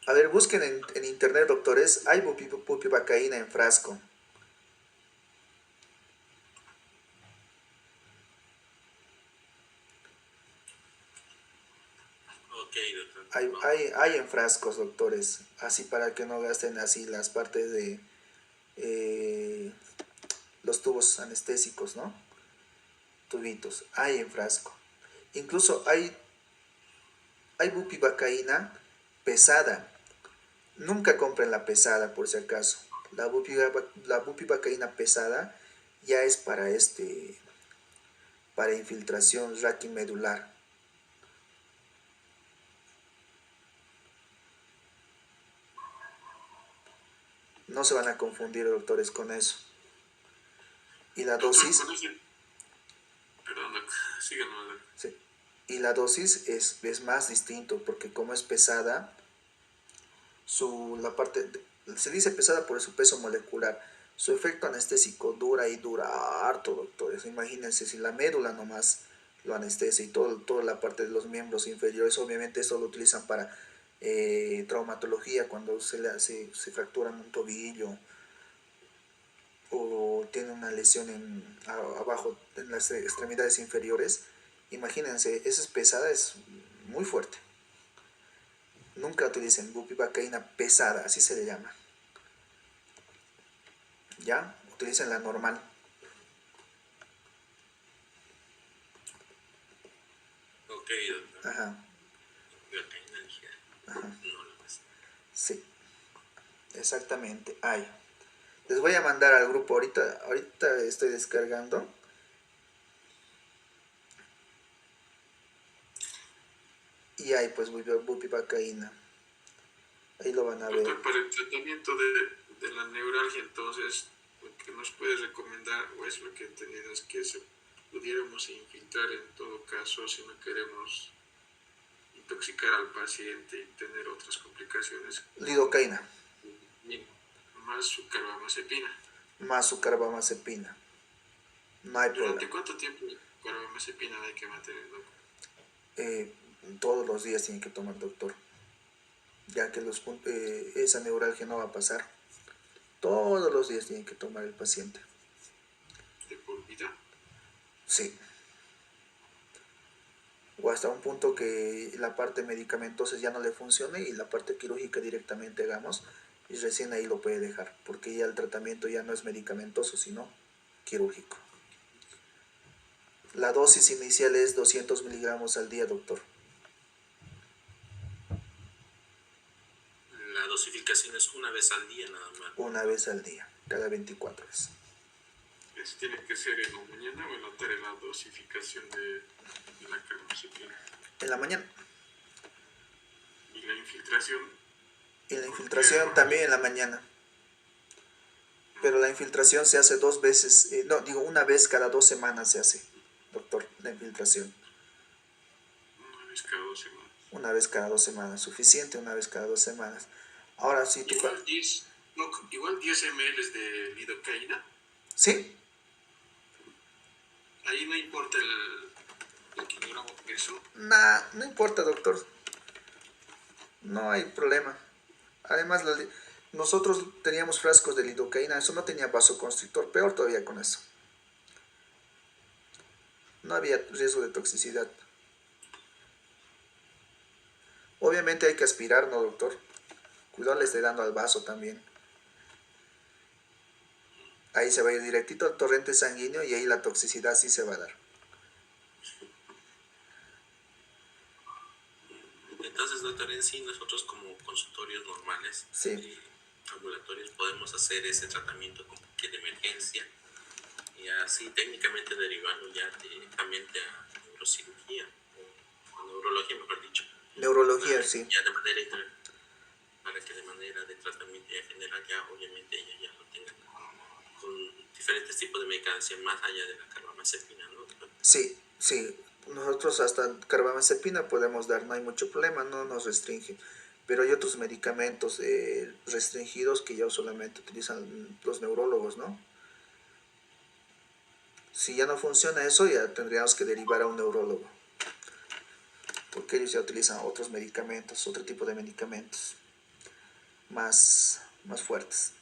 A ver, busquen en internet, doctores. Hay bupivacaína en frasco. Ok, doctor. Hay en frascos, doctores. Así para que no gasten así las partes de eh, los tubos anestésicos, ¿no? Tubitos. Hay en frasco. Incluso hay bupivacaína pesada. Nunca compren la pesada, por si acaso. La bupivacaína pesada ya es para infiltración raquimedular. No se van a confundir, doctores, con eso. Y la Doctor, dosis, con ese... Perdón, doctor. Síganos. sí, y la dosis es más distinto, porque como es pesada, se dice pesada por su peso molecular. Su efecto anestésico dura harto, doctores. Imagínense si la médula nomás lo anestesia y toda la parte de los miembros inferiores. Obviamente esto lo utilizan para traumatología, cuando se fracturan un tobillo o tiene una lesión abajo en las extremidades inferiores. Imagínense, esa es pesada, es muy fuerte. Nunca utilicen bupivacaína pesada, así se le llama. ¿Ya? Utilicen la normal. Ok, doctor. Ajá, Bupivacaína ligera. No la pasa. sí, exactamente. Hay. Les voy a mandar al grupo ahorita estoy descargando. Y hay pues bupivacaína. Ahí lo van a ver. Doctor, para el tratamiento de la neuralgia, entonces, lo que nos puede recomendar, o es lo que he entendido, es que se pudiéramos infiltrar en todo caso si no queremos intoxicar al paciente y tener otras complicaciones. Lidocaína. Más su carbamazepina. Más su carbamazepina. No hay problema. ¿Durante cuánto tiempo carbamazepina hay que mantener, doctor? Todos los días tiene que tomar, doctor. Ya que esa neuralgia no va a pasar. Todos los días tiene que tomar el paciente. ¿De por vida? Sí. O hasta un punto que la parte medicamentosa ya no le funcione y la parte quirúrgica directamente hagamos, y recién ahí lo puede dejar, porque ya el tratamiento ya no es medicamentoso, sino quirúrgico. La dosis inicial es 200 miligramos al día, doctor. La dosificación es una vez al día nada más. Una vez al día, cada 24 horas. ¿Eso tiene que ser en la mañana o en la tarde la dosificación de la carbamazepina? En la mañana. ¿Y la infiltración? Y la infiltración también en la mañana. Pero la infiltración se hace 2 veces, una vez cada 2 semanas se hace, doctor, la infiltración. Una vez cada 2 semanas. Una vez cada 2 semanas, suficiente, una vez cada 2 semanas. Ahora sí, igual 10 ml de lidocaína. ¿Sí? Ahí no importa el kilogramo peso. No importa, doctor. No hay problema. Además, nosotros teníamos frascos de lidocaína, eso no tenía vasoconstrictor, peor todavía con eso. No había riesgo de toxicidad. Obviamente hay que aspirar, ¿no, doctor? Cuidado, le esté dando al vaso también. Ahí se va a ir directito al torrente sanguíneo y ahí la toxicidad sí se va a dar. Entonces, doctor, en sí nosotros como consultorios normales, sí, ambulatorios, podemos hacer ese tratamiento como que de emergencia y así técnicamente derivando ya directamente a neurocirugía o neurología, mejor dicho. Neurología, sí. Ya para que de manera de tratamiento ya general ya obviamente ella ya lo tenga con diferentes tipos de medicación más allá de la carbamazepina, ¿no? Sí, sí. Nosotros hasta carbamazepina podemos dar, no hay mucho problema, no nos restringe. Pero hay otros medicamentos restringidos que ya solamente utilizan los neurólogos, ¿no? Si ya no funciona eso, ya tendríamos que derivar a un neurólogo. Porque ellos ya utilizan otros medicamentos, otro tipo de medicamentos más fuertes.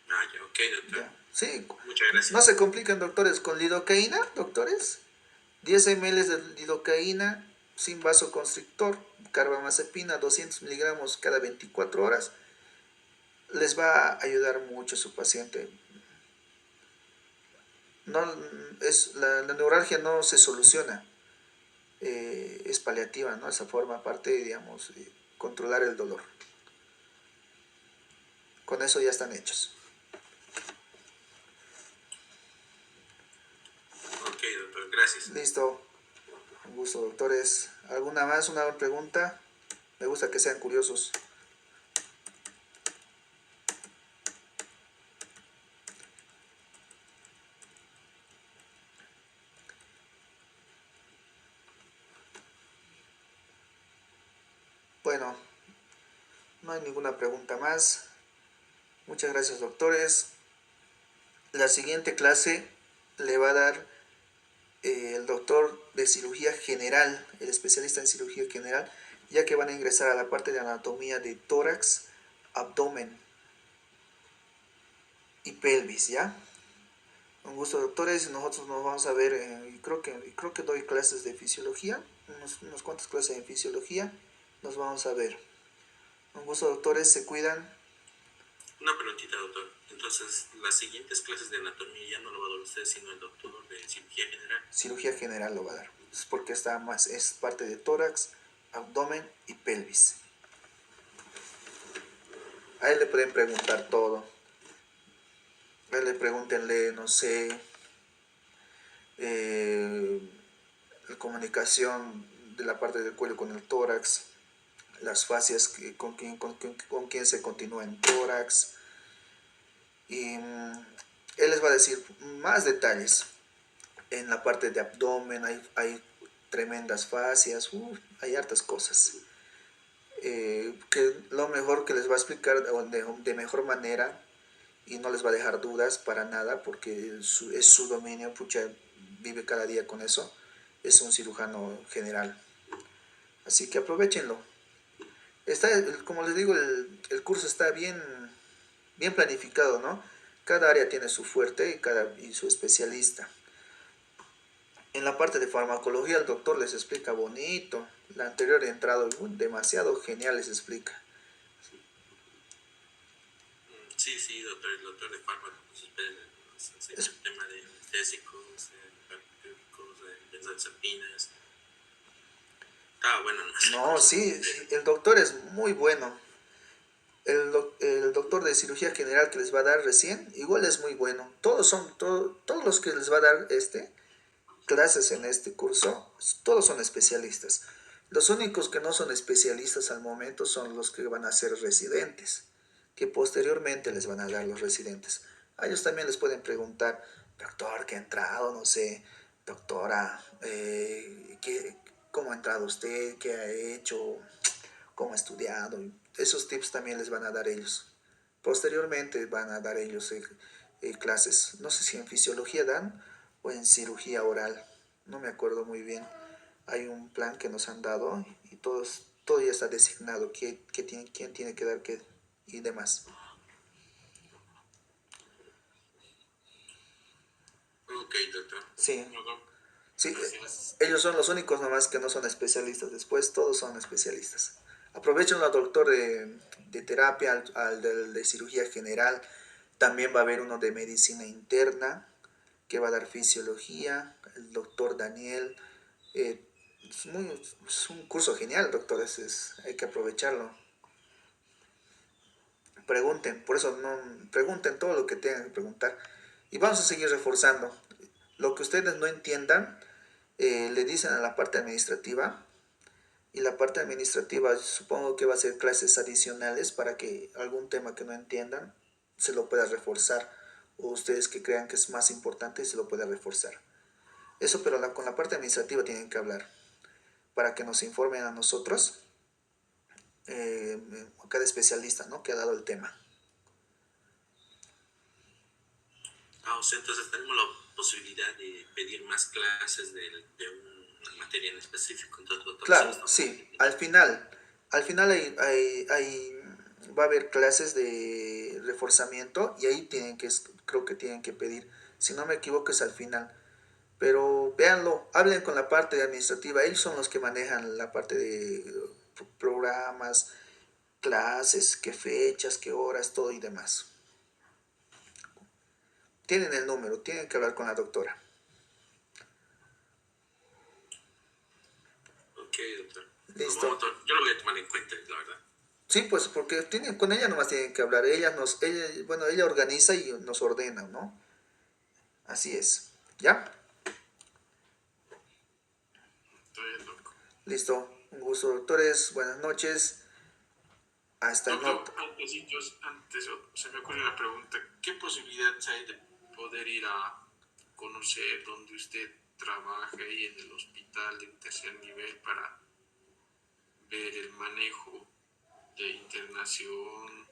Ya, ok, doctor. Ya. Sí, muchas gracias. No se complican, doctores, con lidocaína, doctores. 10 ml de lidocaína sin vasoconstrictor, carbamazepina 200 miligramos cada 24 horas. Les va a ayudar mucho a su paciente. La neuralgia no se soluciona, es paliativa, ¿no? Esa forma parte, digamos, de controlar el dolor. Con eso ya están hechos. Ok, doctor, gracias. Listo. Un gusto, doctores. ¿Alguna más? ¿Una pregunta? Me gusta que sean curiosos. Bueno, no hay ninguna pregunta más. Muchas gracias, doctores. La siguiente clase le va a dar el doctor de cirugía general, el especialista en cirugía general, ya que van a ingresar a la parte de anatomía de tórax, abdomen y pelvis, ¿ya? Un gusto, doctores. Nosotros nos vamos a ver, creo que doy clases de fisiología, unos cuantas clases de fisiología. Nos vamos a ver. Un gusto, doctores. Se cuidan. Una preguntita, doctor. Entonces, las siguientes clases de anatomía ya no lo va a dar usted, sino el doctor de cirugía general. Cirugía general lo va a dar. Es porque es parte de tórax, abdomen y pelvis. A él le pueden preguntar todo. A él le pregúntenle, no sé, la comunicación de la parte del cuello con el tórax, las fascias con quien se continúa en tórax. Y él les va a decir más detalles. En la parte de abdomen hay tremendas fascias, hay hartas cosas. Que lo mejor que les va a explicar de mejor manera y no les va a dejar dudas para nada porque es su dominio, pucha, vive cada día con eso. Es un cirujano general. Así que aprovechenlo. Está, como les digo, el curso está bien planificado, ¿no? Cada área tiene su fuerte y su especialista. En la parte de farmacología el doctor les explica bonito. La anterior entrada demasiado genial les explica. Sí, sí, doctor, el doctor de fármacos nos enseña el tema de anestésicos, barbitúricos, benzodiazepinas. Estaba bueno, ¿no? No, sí, el doctor es muy bueno. El doctor de cirugía general que les va a dar recién, igual es muy bueno. Todos los que les va a dar clases en este curso, todos son especialistas. Los únicos que no son especialistas al momento son los que van a ser residentes, que posteriormente les van a dar los residentes. A ellos también les pueden preguntar, doctor, ¿qué ha entrado? No sé, doctora, ¿cómo ha entrado usted? ¿Qué ha hecho? ¿Cómo ha estudiado? Esos tips también les van a dar ellos. Posteriormente van a dar ellos clases, no sé si en fisiología dan o en cirugía oral, no me acuerdo muy bien. Hay un plan que nos han dado y todo ya está designado, quién tiene que dar qué y demás. Ok, doctor. Sí, No, sí, gracias. ellos son los únicos nomás que no son especialistas, después todos son especialistas. Aprovechen al doctor de terapia, al de cirugía general, también va a haber uno de medicina interna, que va a dar fisiología, el doctor Daniel. eh, es un curso genial, doctor, hay que aprovecharlo. Pregunten, por eso no pregunten todo lo que tengan que preguntar. Y vamos a seguir reforzando. Lo que ustedes no entiendan, le dicen a la parte administrativa. Y la parte administrativa supongo que va a ser clases adicionales para que algún tema que no entiendan se lo pueda reforzar. O ustedes que crean que es más importante se lo pueda reforzar. Eso, pero con la parte administrativa tienen que hablar para que nos informen a nosotros, cada especialista, ¿no?, que ha dado el tema. O sea, entonces tenemos la posibilidad de pedir más clases de una materia en específico. Entonces, doctor, Claro, sí, sí, al final va a haber clases de reforzamiento y ahí creo que tienen que pedir, si no me equivoco es al final. Pero véanlo, hablen con la parte administrativa, ellos son los que manejan la parte de programas, clases, qué fechas, qué horas, todo y demás. Tienen el número, tienen que hablar con la doctora. Ok, doctor. Listo. Yo lo voy a tomar en cuenta, la verdad. Sí, pues porque con ella nomás tienen que hablar. Ella organiza y nos ordena, ¿no? Así es. ¿Ya? Estoy loco. Listo. Un gusto, doctores. Buenas noches. Hasta en Doctor, otro. antes se me ocurre una pregunta. ¿Qué posibilidades hay de poder ir a conocer donde usted trabaja ahí en el hospital de tercer nivel para ver el manejo de internación